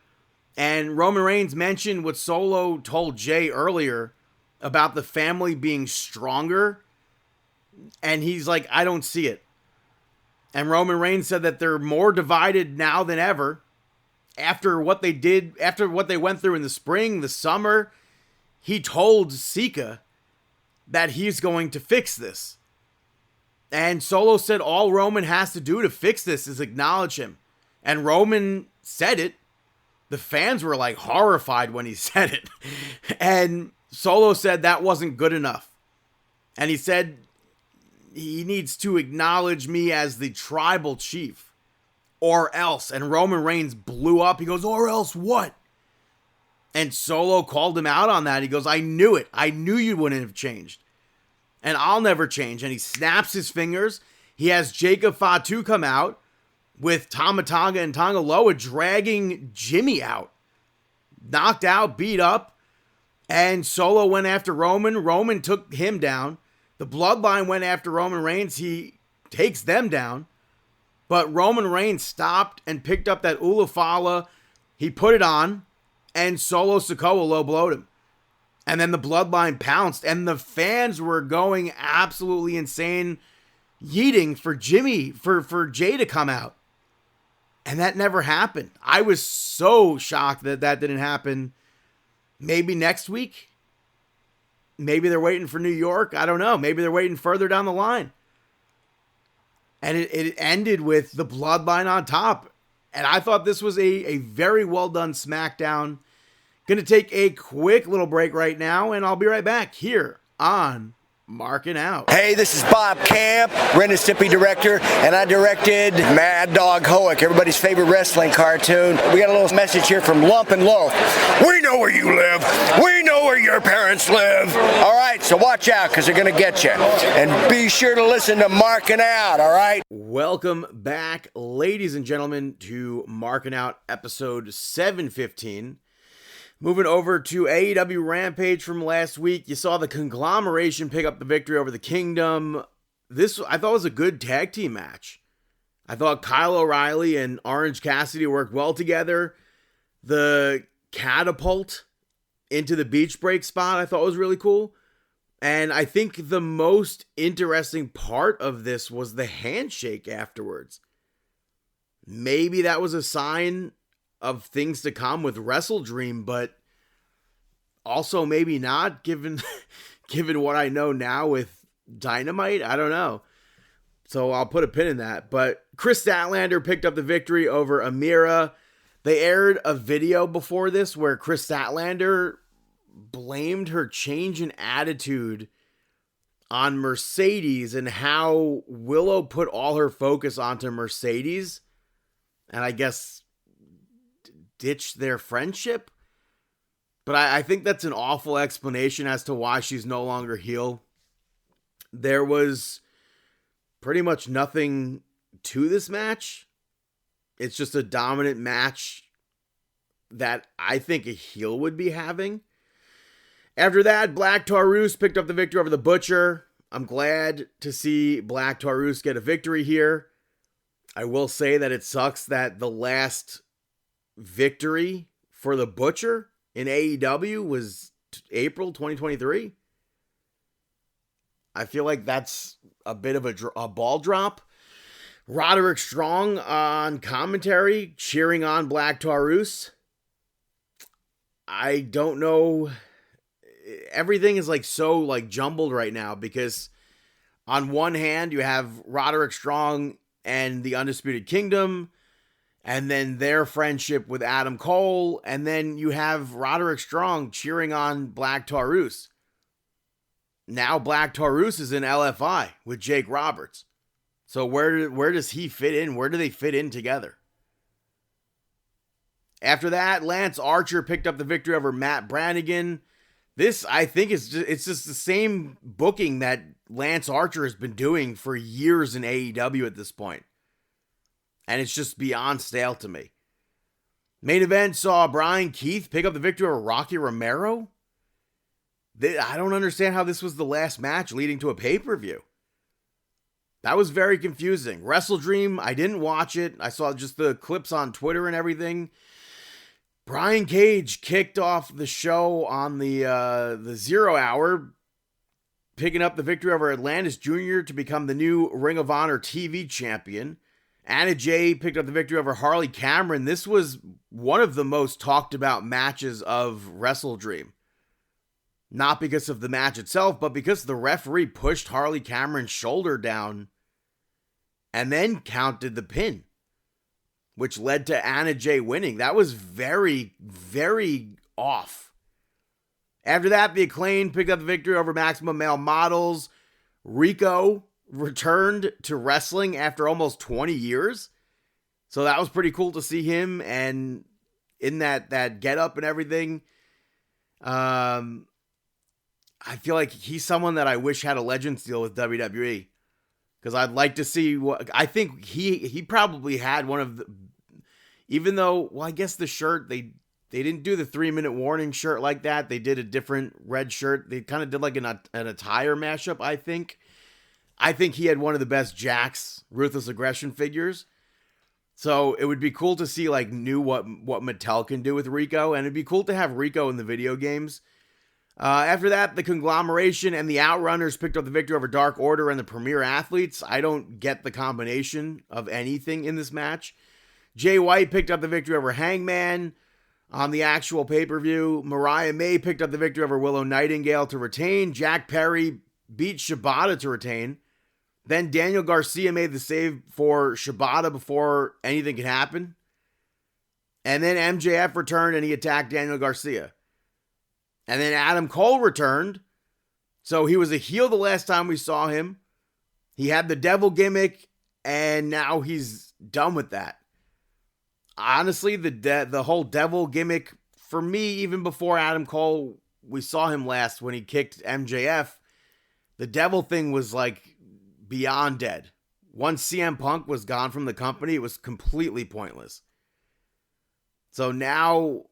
[SPEAKER 3] And Roman Reigns mentioned what Solo told Jay earlier about the family being stronger. And he's like, I don't see it. And Roman Reigns said that they're more divided now than ever. After what they went through in the spring, the summer, he told Sika that he's going to fix this. And Solo said all Roman has to do to fix this is acknowledge him. And Roman said it. The fans were like horrified when he said it. And Solo said that wasn't good enough. And he said he needs to acknowledge me as the tribal chief. Or else. And Roman Reigns blew up. He goes, or else what? And Solo called him out on that. He goes, I knew it. I knew you wouldn't have changed. And I'll never change. And he snaps his fingers. He has Jacob Fatu come out with Tama Tonga and Tonga Loa dragging Jimmy out. Knocked out, beat up. And Solo went after Roman. Roman took him down. The Bloodline went after Roman Reigns. He takes them down. But Roman Reigns stopped and picked up that Ulafala. He put it on. And Solo Sikoa low-blowed him. And then the Bloodline pounced. And the fans were going absolutely insane. Yeeting for Jimmy, for Jay to come out. And that never happened. I was so shocked that that didn't happen. Maybe next week? Maybe they're waiting for New York? I don't know. Maybe they're waiting further down the line. And it ended with the Bloodline on top. And I thought this was a very well done SmackDown. Going to take a quick little break right now, and I'll be right back here on Markin Out.
[SPEAKER 4] Hey, this is Bob Camp, Ren and Stimpy director, and I directed Mad Dog Hoek, everybody's favorite wrestling cartoon. We got a little message here from Lump and Loaf. We know where you live. We know where your parents live. All right, so watch out, because they're going to get you. And be sure to listen to Markin Out, all right?
[SPEAKER 3] Welcome back, ladies and gentlemen, to Markin Out episode 715. Moving over to AEW Rampage from last week, you saw the Conglomeration pick up the victory over the Kingdom. This, I thought, was a good tag team match. I thought Kyle O'Reilly and Orange Cassidy worked well together. The catapult into the beach break spot I thought was really cool. And I think the most interesting part of this was the handshake afterwards. Maybe that was a sign of things to come with Wrestle Dream, but also maybe not, given what I know now with Dynamite. I don't know. So I'll put a pin in that. But Chris Statlander picked up the victory over Amira. They aired a video before this where Chris Statlander blamed her change in attitude on Mercedes and how Willow put all her focus onto Mercedes. And I guess ditch their friendship. But I think that's an awful explanation as to why she's no longer heel. There was pretty much nothing to this match. It's just a dominant match that I think a heel would be having. After that, Black Taurus picked up the victory over the Butcher. I'm glad to see Black Taurus get a victory here. I will say that it sucks that the last victory for the Butcher in AEW was April 2023. I feel like that's a bit of a ball drop. Roderick Strong on commentary, cheering on Black Taurus. I don't know. Everything is so jumbled right now, because on one hand you have Roderick Strong and the Undisputed Kingdom, and then their friendship with Adam Cole, and then you have Roderick Strong cheering on Black Taurus. Now Black Taurus is in LFI with Jake Roberts. So where does he fit in? Where do they fit in together? After that, Lance Archer picked up the victory over Matt Brannigan. This, I think, it's just the same booking that Lance Archer has been doing for years in AEW at this point. And it's just beyond stale to me. Main event saw Brian Keith pick up the victory over Rocky Romero. I don't understand how this was the last match leading to a pay-per-view. That was very confusing. Wrestle Dream, I didn't watch it. I saw just the clips on Twitter and everything. Brian Cage kicked off the show on the 0 hour, picking up the victory over Atlantis Jr. to become the new Ring of Honor TV champion. Anna Jay picked up the victory over Harley Cameron. This was one of the most talked about matches of Wrestle Dream. Not because of the match itself, but because the referee pushed Harley Cameron's shoulder down and then counted the pin, which led to Anna Jay winning. That was very, very off. After that, the Acclaimed picked up the victory over Maximum Male Models. Rico returned to wrestling after almost 20 years. So that was pretty cool to see him and in that get-up and everything. I feel like he's someone that I wish had a Legends deal with WWE. Because I'd like to see what... I think he probably had one of the... Even though, well, I guess the shirt, they didn't do the 3-minute warning shirt like that. They did a different red shirt. They kind of did like an attire mashup, I think. I think he had one of the best Jax Ruthless Aggression figures. So it would be cool to see what Mattel can do with Rico. And it'd be cool to have Rico in the video games. After that, the Conglomeration and the Outrunners picked up the victory over Dark Order and the Premier Athletes. I don't get the combination of anything in this match. Jay White picked up the victory over Hangman on the actual pay-per-view. Mariah May picked up the victory over Willow Nightingale to retain. Jack Perry beat Shibata to retain. Then Daniel Garcia made the save for Shibata before anything could happen. And then MJF returned and he attacked Daniel Garcia. And then Adam Cole returned So he was a heel the last time we saw him. He had the devil gimmick, and now he's done with that. Honestly, the whole devil gimmick, for me, even before Adam Cole, we saw him last when he kicked MJF, the devil thing was like beyond dead. Once CM Punk was gone from the company, it was completely pointless. So now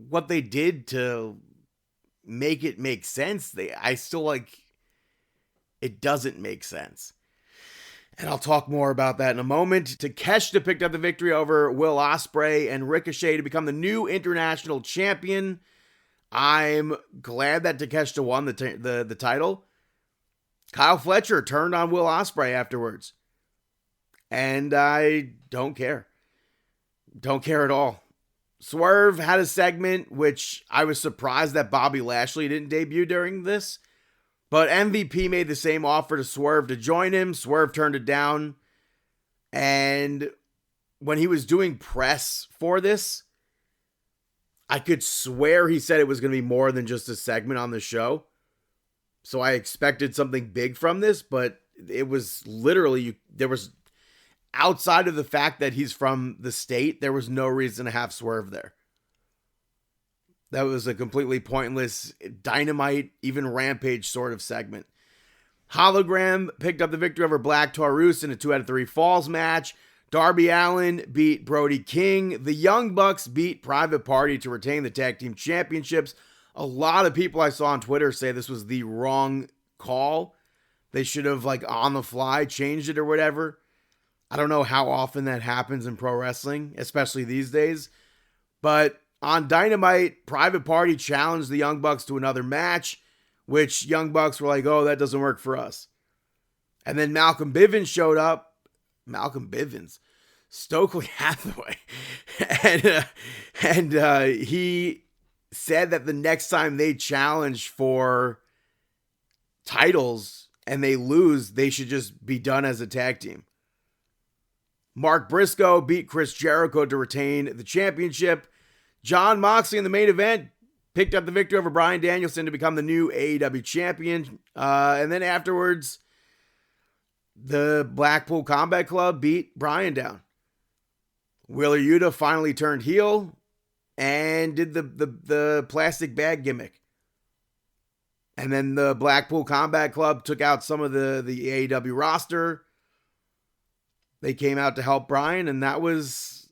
[SPEAKER 3] what they did to make it make sense, I still like, it doesn't make sense. And I'll talk more about that in a moment. Takeshita picked up the victory over Will Ospreay and Ricochet to become the new international champion. I'm glad that Takeshita won the title. Kyle Fletcher turned on Will Ospreay afterwards. And I don't care. Don't care at all. Swerve had a segment, which I was surprised that Bobby Lashley didn't debut during this. But MVP made the same offer to Swerve to join him. Swerve turned it down. And when he was doing press for this, I could swear he said it was going to be more than just a segment on the show. So I expected something big from this, but it was literally, there was, outside of the fact that he's from the state, there was no reason to have Swerve there. That was a completely pointless Dynamite, even Rampage sort of segment. Hologram picked up the victory over Black Taurus in a 2 out of 3 falls match. Darby Allin beat Brody King. The Young Bucks beat Private Party to retain the tag team championships. A lot of people I saw on Twitter say this was the wrong call. They should have, like, on the fly changed it or whatever. I don't know how often that happens in pro wrestling, especially these days. But on Dynamite, Private Party challenged the Young Bucks to another match, which Young Bucks were like, oh, that doesn't work for us. And then Malcolm Bivens showed up. Malcolm Bivens. Stokely Hathaway. and he said that the next time they challenge for titles and they lose, they should just be done as a tag team. Mark Briscoe beat Chris Jericho to retain the championship. Jon Moxley in the main event picked up the victory over Bryan Danielson to become the new AEW champion. And then afterwards, the Blackpool Combat Club beat Bryan down. Wheeler Yuta finally turned heel and did the plastic bag gimmick. And then the Blackpool Combat Club took out some of the AEW roster. They came out to help Bryan, and that was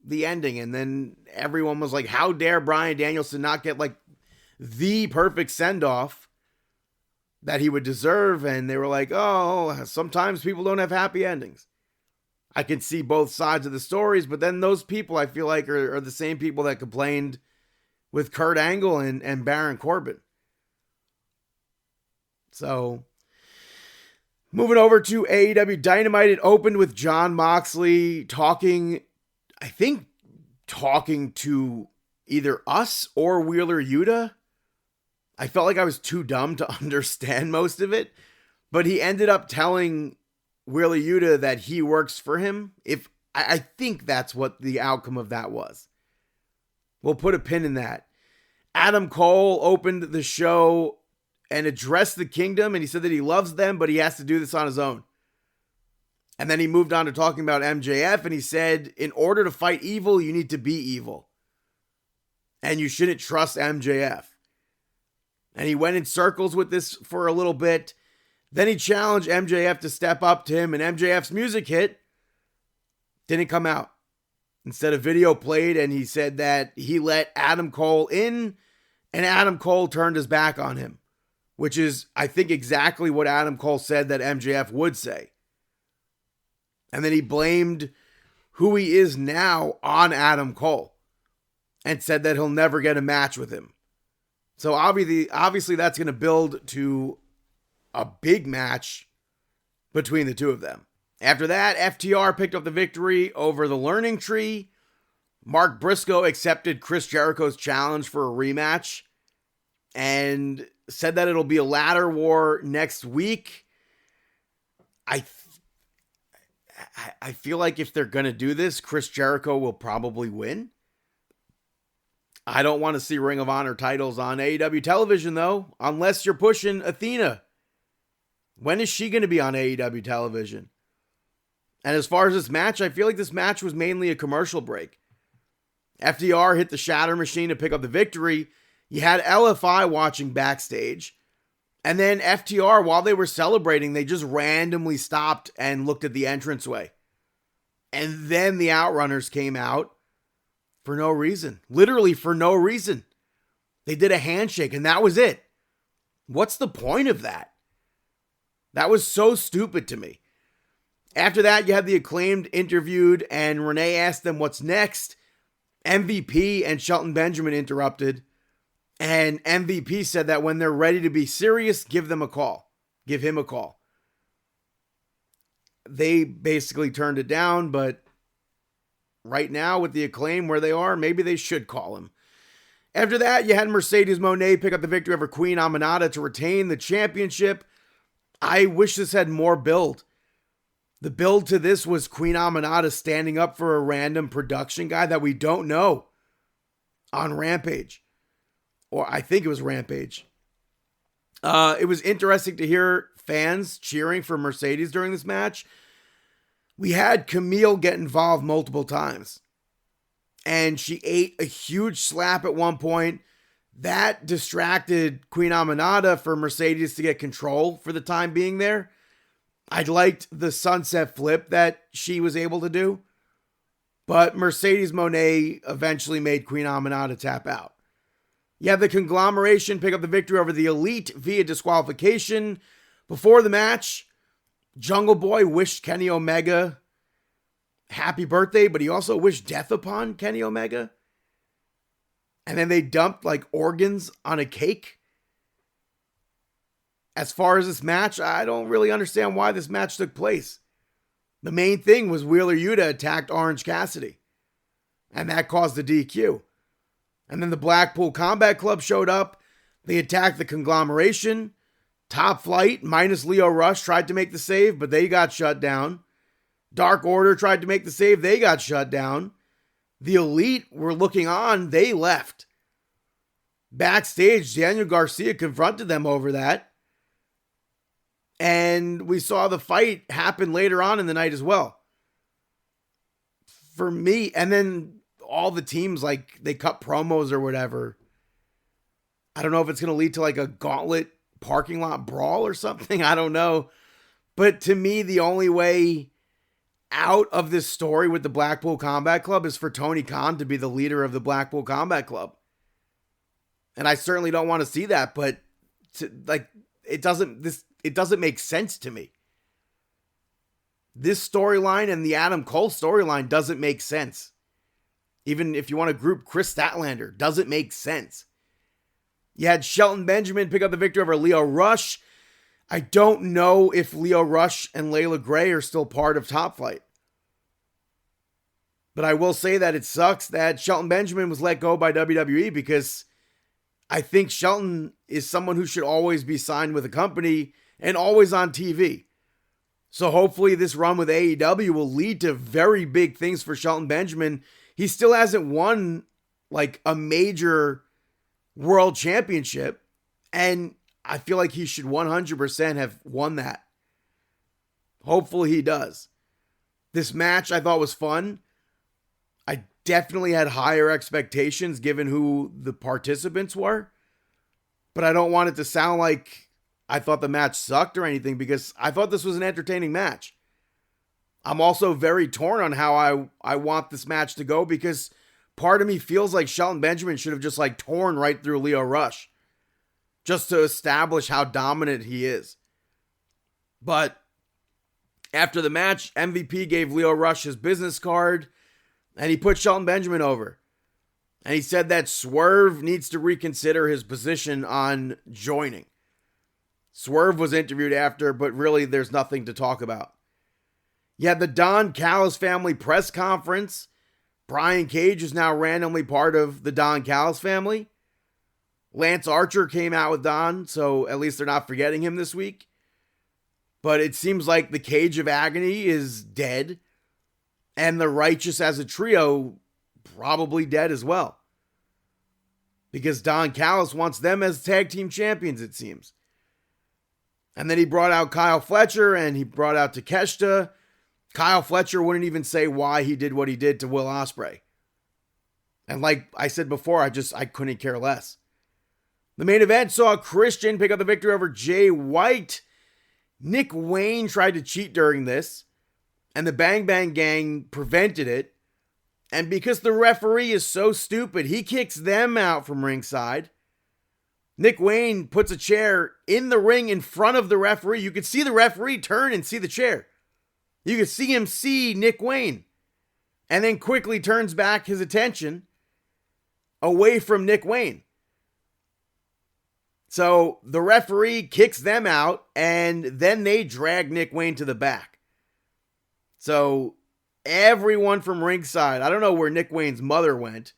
[SPEAKER 3] the ending. And then everyone was like, how dare Bryan Danielson not get like the perfect send-off that he would deserve? And they were like, oh, sometimes people don't have happy endings. I can see both sides of the stories, but then those people I feel like are the same people that complained with Kurt Angle and Baron Corbin. So, moving over to AEW Dynamite, it opened with Jon Moxley talking to either us or Wheeler Yuta. I felt like I was too dumb to understand most of it, but he ended up telling Wheeler Yuta that he works for him. I think that's what the outcome of that was. We'll put a pin in that. Adam Cole opened the show and addressed the Kingdom, and he said that he loves them, but he has to do this on his own. And then he moved on to talking about MJF, and he said, in order to fight evil, you need to be evil. And you shouldn't trust MJF. And he went in circles with this for a little bit. Then he challenged MJF to step up to him, and MJF's music hit. Didn't come out. Instead, a video played, and he said that he let Adam Cole in, and Adam Cole turned his back on him. Which is, I think, exactly what Adam Cole said that MJF would say. And then he blamed who he is now on Adam Cole. And said that he'll never get a match with him. So obviously that's going to build to a big match between the two of them. After that, FTR picked up the victory over the Learning Tree. Mark Briscoe accepted Chris Jericho's challenge for a rematch. And said that it'll be a ladder war next week. I feel like if they're going to do this, Chris Jericho will probably win. I don't want to see Ring of Honor titles on AEW television, though, unless you're pushing Athena. When is she going to be on AEW television? And as far as this match, I feel like this match was mainly a commercial break. FDR hit the shatter machine to pick up the victory. You had LFI watching backstage. And then FTR, while they were celebrating, they just randomly stopped and looked at the entranceway. And then the Outrunners came out for no reason. Literally for no reason. They did a handshake and that was it. What's the point of that? That was so stupid to me. After that, you had the Acclaimed interviewed and Renee asked them what's next. MVP and Shelton Benjamin interrupted. And MVP said that when they're ready to be serious, give them a call. Give him a call. They basically turned it down, but right now with the Acclaim where they are, maybe they should call him. After that, you had Mercedes Moné pick up the victory over Queen Aminata to retain the championship. I wish this had more build. The build to this was Queen Aminata standing up for a random production guy that we don't know on Rampage. Or I think it was Rampage. It was interesting to hear fans cheering for Mercedes during this match. We had Camille get involved multiple times. And she ate a huge slap at one point. That distracted Queen Aminata for Mercedes to get control for the time being there. I liked the sunset flip that she was able to do. But Mercedes Moné eventually made Queen Aminata tap out. You have the Conglomeration pick up the victory over the Elite via disqualification. Before the match, Jungle Boy wished Kenny Omega happy birthday, but he also wished death upon Kenny Omega. And then they dumped like organs on a cake. As far as this match, I don't really understand why this match took place. The main thing was Wheeler Yuta attacked Orange Cassidy. And that caused the DQ. And then the Blackpool Combat Club showed up. They attacked the Conglomeration. Top Flight, minus Leo Rush, tried to make the save, but they got shut down. Dark Order tried to make the save. They got shut down. The Elite were looking on. They left. Backstage, Daniel Garcia confronted them over that. And we saw the fight happen later on in the night as well. For me, and then all the teams, like, they cut promos or whatever. I don't know if it's going to lead to like a gauntlet parking lot brawl or something. I don't know. But to me, the only way out of this story with the Blackpool Combat Club is for Tony Khan to be the leader of the Blackpool Combat Club. And I certainly don't want to see that, but it doesn't make sense to me. This storyline and the Adam Cole storyline doesn't make sense. Even if you want to group Chris Statlander, doesn't make sense. You had Shelton Benjamin pick up the victory over Leo Rush. I don't know if Leo Rush and Layla Gray are still part of Top Flight. But I will say that it sucks that Shelton Benjamin was let go by WWE because I think Shelton is someone who should always be signed with a company and always on TV. So hopefully this run with AEW will lead to very big things for Shelton Benjamin. He still hasn't won like a major world championship, and I feel like he should 100% have won that. Hopefully he does. This match I thought was fun. I definitely had higher expectations given who the participants were, but I don't want it to sound like I thought the match sucked or anything because I thought this was an entertaining match. I'm also very torn on how I want this match to go because part of me feels like Shelton Benjamin should have just like torn right through Leo Rush just to establish how dominant he is. But after the match, MVP gave Leo Rush his business card and he put Shelton Benjamin over. And he said that Swerve needs to reconsider his position on joining. Swerve was interviewed after, but really there's nothing to talk about. You had the Don Callis family press conference. Brian Cage is now randomly part of the Don Callis family. Lance Archer came out with Don, so at least they're not forgetting him this week. But it seems like the Cage of Agony is dead. And the Righteous as a trio probably dead as well. because Don Callis wants them as tag team champions, it seems. And then he brought out Kyle Fletcher and he brought out Takeshita. Kyle Fletcher wouldn't even say why he did what he did to Will Ospreay. And like I said before, I couldn't care less. The main event saw Christian pick up the victory over Jay White. Nick Wayne tried to cheat during this, and the Bang Bang Gang prevented it. And because the referee is so stupid, he kicks them out from ringside. Nick Wayne puts a chair in the ring in front of the referee. You could see the referee turn and see the chair. You could see him see Nick Wayne. And then quickly turns back his attention away from Nick Wayne. So the referee kicks them out, and then they drag Nick Wayne to the back. So everyone from ringside, I don't know where Nick Wayne's mother went,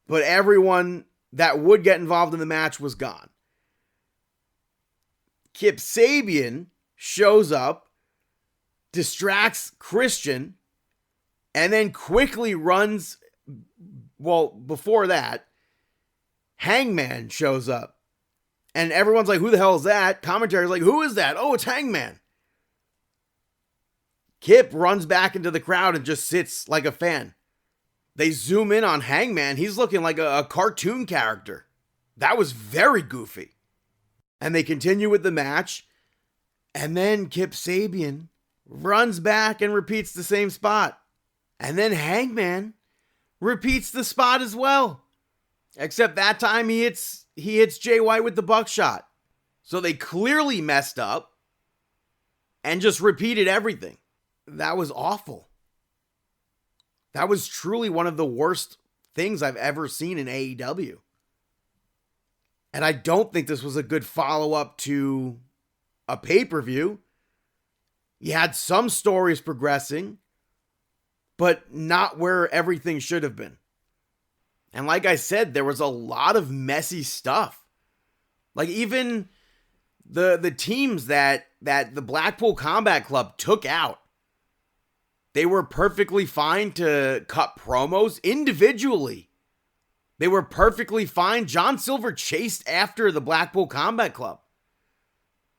[SPEAKER 3] but everyone that would get involved in the match was gone. Kip Sabian shows up, distracts Christian, and then quickly runs. Well, before that, Hangman shows up. And everyone's like, who the hell is that? Commentary's like, who is that? Oh, it's Hangman. Kip runs back into the crowd and just sits like a fan. They zoom in on Hangman. He's looking like a cartoon character. That was very goofy. And they continue with the match. And then Kip Sabian runs back and repeats the same spot. And then Hangman repeats the spot as well. Except that time he hits Jay White with the buckshot. So they clearly messed up and just repeated everything. That was awful. That was truly one of the worst things I've ever seen in AEW. And I don't think this was a good follow-up to a pay-per-view. You had some stories progressing, but not where everything should have been. And like I said, there was a lot of messy stuff. Like even the teams that the Blackpool Combat Club took out, they were perfectly fine to cut promos individually. They were perfectly fine. John Silver chased after the Blackpool Combat Club.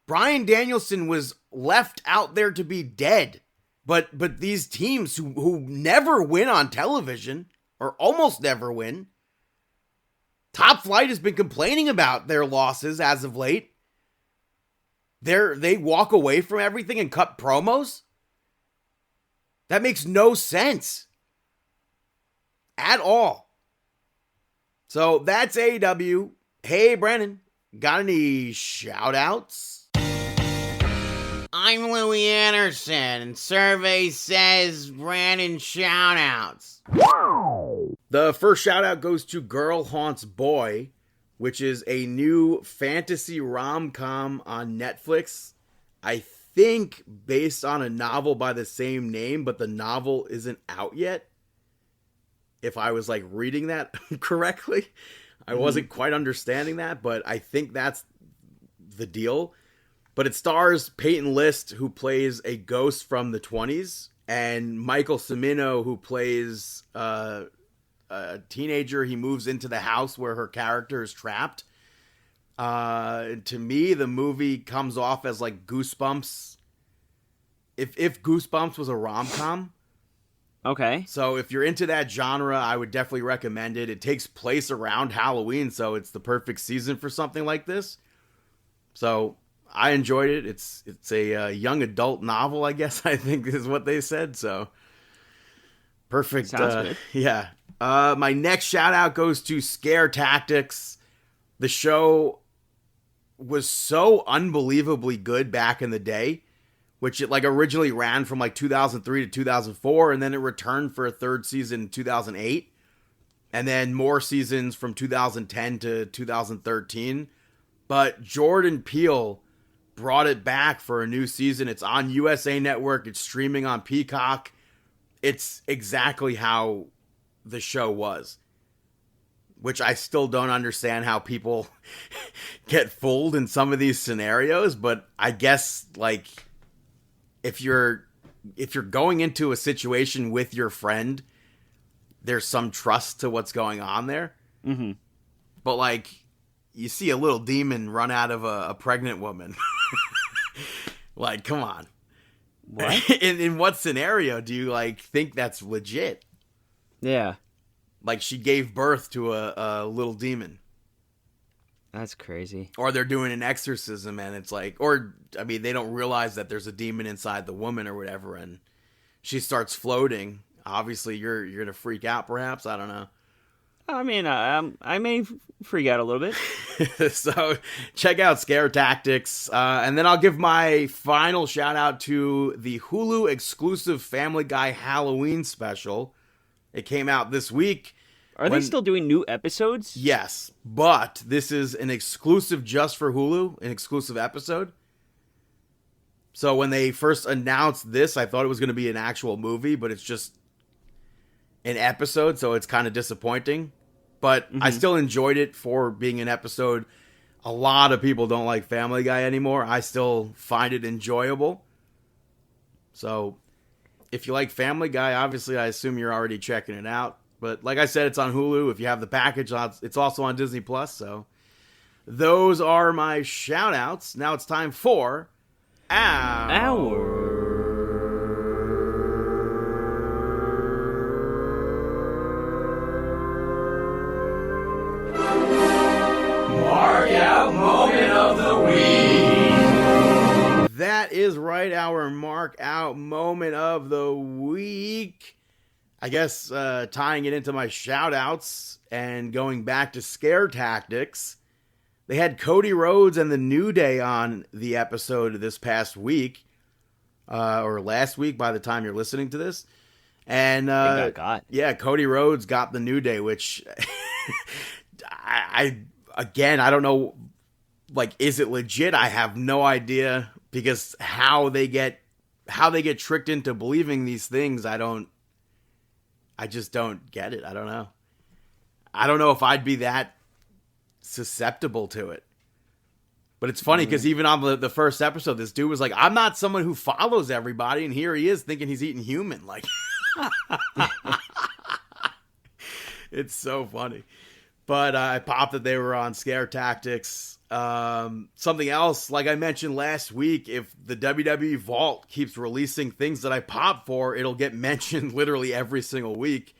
[SPEAKER 3] Bryan Danielson was left out there to be dead. But these teams who never win on television, or almost never win, Top Flight has been complaining about their losses as of late. They walk away from everything and cut promos? That makes no sense. At all. So that's AEW. Hey, Brandon, got any shout-outs?
[SPEAKER 5] I'm Louis Anderson, and survey says Brandon shout-outs.
[SPEAKER 3] The first shout-out goes to Girl Haunts Boy, which is a new fantasy rom-com on Netflix. I think based on a novel by the same name, but the novel isn't out yet. If I was like reading that correctly, I wasn't quite understanding that, but I think that's the deal. But it stars Peyton List, who plays a ghost from the 20s, and Michael Cimino, who plays a teenager. He moves into the house where her character is trapped. To me, the movie comes off as like Goosebumps. If Goosebumps was a rom-com.
[SPEAKER 2] Okay.
[SPEAKER 3] So if you're into that genre, I would definitely recommend it. It takes place around Halloween, so it's the perfect season for something like this. So I enjoyed it. It's a young adult novel, I guess, I think is what they said. So perfect.
[SPEAKER 2] Sounds good.
[SPEAKER 3] Yeah. My next shout out goes to Scare Tactics. The show was so unbelievably good back in the day, which it like originally ran from like 2003 to 2004, and then it returned for a third season in 2008, and then more seasons from 2010 to 2013. But Jordan Peele brought it back for a new season. It's on USA Network. It's streaming on Peacock. It's exactly how the show was, which I still don't understand how people get fooled in some of these scenarios. But I guess like if you're going into a situation with your friend, there's some trust to what's going on there.
[SPEAKER 2] Mm-hmm.
[SPEAKER 3] but like you see a little demon run out of a pregnant woman. Like, come on.
[SPEAKER 2] What?
[SPEAKER 3] In what scenario do you like think that's legit?
[SPEAKER 2] Yeah,
[SPEAKER 3] Like she gave birth to a little demon.
[SPEAKER 2] that's crazy.
[SPEAKER 3] Or they're doing an exorcism and it's like, or I mean, they don't realize that there's a demon inside the woman or whatever, and she starts floating. Obviously, you're gonna freak out, perhaps. I don't know.
[SPEAKER 2] I mean, I may freak out a little bit.
[SPEAKER 3] So check out Scare Tactics, and then I'll give my final shout out to the Hulu exclusive Family Guy Halloween special. It came out this week.
[SPEAKER 2] Are they still doing new episodes?
[SPEAKER 3] Yes, but this is an exclusive just for Hulu, an exclusive episode. So when they first announced this, I thought it was going to be an actual movie, but it's just an episode, so it's kind of disappointing. But I still enjoyed it for being an episode. A lot of people don't like Family Guy anymore. I still find it enjoyable. So if you like Family Guy, obviously I assume you're already checking it out. But like I said, it's on Hulu. If you have the package, it's also on Disney Plus. So those are my shout outs. Now it's time for
[SPEAKER 1] Mark Out Moment of the Week.
[SPEAKER 3] That is right, our Mark Out Moment of the Week. I guess tying it into my shout-outs and going back to Scare Tactics, they had Cody Rhodes and the New Day on the episode this past week, or last week by the time you're listening to this. And yeah, Cody Rhodes got the New Day, which I don't know, like, is it legit? I have no idea, because how they get tricked into believing these things, I just don't get it. I don't know. I don't know if I'd be that susceptible to it. But it's funny because even on the first episode, this dude was like, I'm not someone who follows everybody. And here he is thinking he's eating human. Like, it's so funny. But I popped that they were on Scare Tactics. Something else, like I mentioned last week, if the WWE Vault keeps releasing things that I pop for, it'll get mentioned literally every single week.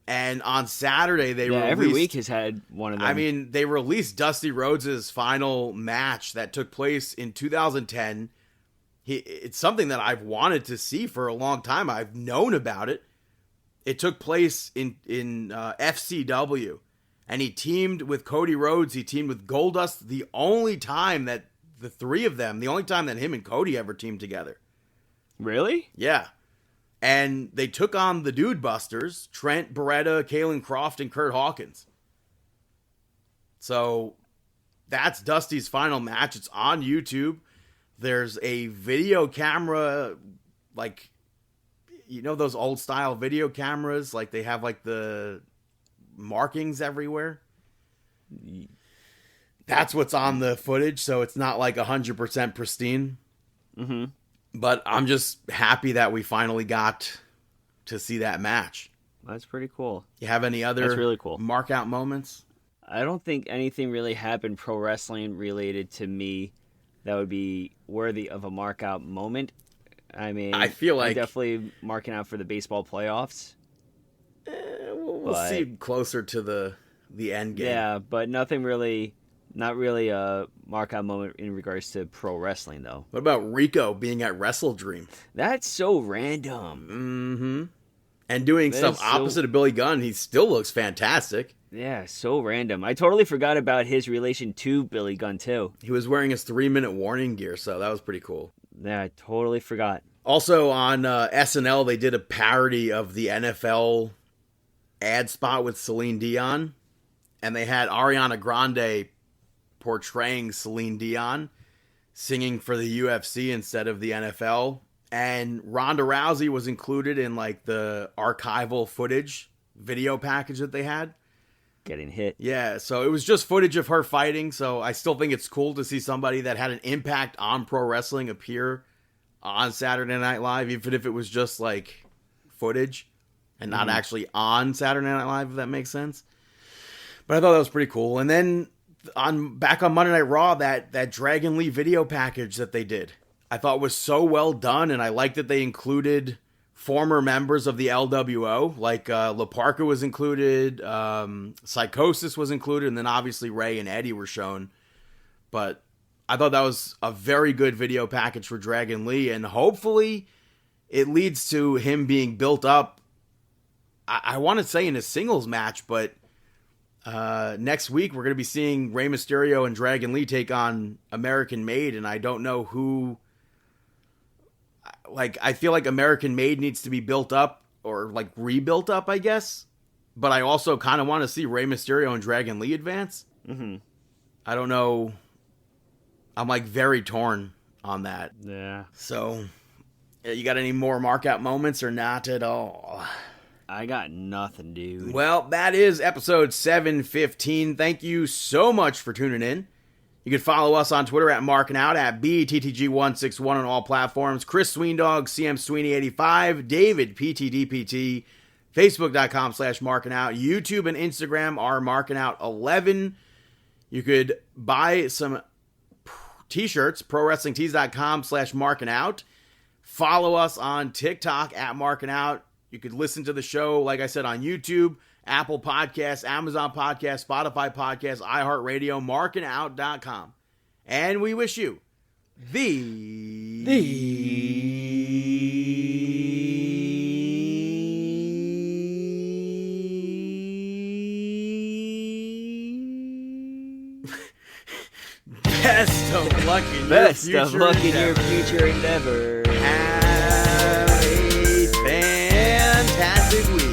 [SPEAKER 3] And on Saturday, they released...
[SPEAKER 2] every week has had one of them.
[SPEAKER 3] I mean, they released Dusty Rhodes' final match that took place in 2010. It's something that I've wanted to see for a long time. I've known about it. It took place in FCW. And he teamed with Cody Rhodes. He teamed with Goldust. The only time that the three of them, the only time that him and Cody ever teamed together.
[SPEAKER 2] Really?
[SPEAKER 3] Yeah. And they took on the Dude Busters, Trent Beretta, Kalen Croft, and Kurt Hawkins. So that's Dusty's final match. It's on YouTube. There's a video camera, like, you know those old style video cameras? Like they have like the markings everywhere. That's what's on the footage, so it's not like 100% pristine.
[SPEAKER 2] Mm-hmm.
[SPEAKER 3] But I'm just happy that we finally got to see that match.
[SPEAKER 2] That's pretty cool.
[SPEAKER 3] You have any other
[SPEAKER 2] That's really cool.
[SPEAKER 3] mark out moments?
[SPEAKER 2] I don't think anything really happened pro wrestling related to me that would be worthy of a mark out moment. I mean,
[SPEAKER 3] I feel like
[SPEAKER 2] I'm definitely marking out for the baseball playoffs.
[SPEAKER 3] We'll see closer to the end game.
[SPEAKER 2] Yeah, but not really a mark out moment in regards to pro wrestling, though.
[SPEAKER 3] What about Rico being at Wrestle Dream?
[SPEAKER 2] That's so random.
[SPEAKER 3] Mm-hmm. And doing stuff opposite of Billy Gunn, he still looks fantastic.
[SPEAKER 2] Yeah, so random. I totally forgot about his relation to Billy Gunn, too.
[SPEAKER 3] He was wearing his 3-minute warning gear, so that was pretty cool.
[SPEAKER 2] Yeah, I totally forgot.
[SPEAKER 3] Also on SNL, they did a parody of the NFL ad spot with Celine Dion, and they had Ariana Grande portraying Celine Dion, singing for the UFC instead of the NFL. And Ronda Rousey was included in like the archival footage video package that they had.
[SPEAKER 2] Getting hit.
[SPEAKER 3] Yeah, so it was just footage of her fighting, so I still think it's cool to see somebody that had an impact on pro wrestling appear on Saturday Night Live, even if it was just like footage and not actually on Saturday Night Live, if that makes sense. But I thought that was pretty cool. And then back on Monday Night Raw, that Dragon Lee video package that they did, I thought was so well done, and I liked that they included former members of the LWO, like La Parka was included, Psychosis was included, and then obviously Ray and Eddie were shown. But I thought that was a very good video package for Dragon Lee, and hopefully it leads to him being built up, I want to say in a singles match, but next week we're going to be seeing Rey Mysterio and Dragon Lee take on American Made, and I don't know who... Like, I feel like American Made needs to be built up or, like, rebuilt up, I guess. But I also kind of want to see Rey Mysterio and Dragon Lee advance.
[SPEAKER 2] Mm-hmm.
[SPEAKER 3] I don't know. I'm, like, very torn on that.
[SPEAKER 2] Yeah.
[SPEAKER 3] So, you got any more mark-out moments or not at all?
[SPEAKER 2] I got nothing, dude.
[SPEAKER 3] Well, that is episode 715. Thank you so much for tuning in. You can follow us on Twitter at Markin Out, at BTTG161 on all platforms. Chris Sweendog, CM Sweeney85, David PTDPT, Facebook.com/Markin Out. YouTube and Instagram are Markin Out 11. You could buy some t-shirts, ProWrestlingTees.com/Markin Out. Follow us on TikTok at Markin Out. You could listen to the show, like I said, on YouTube, Apple Podcasts, Amazon Podcasts, Spotify Podcasts, iHeartRadio, markinout.com. And we wish you the best of luck in
[SPEAKER 2] your future endeavor.
[SPEAKER 3] Have a fantastic week.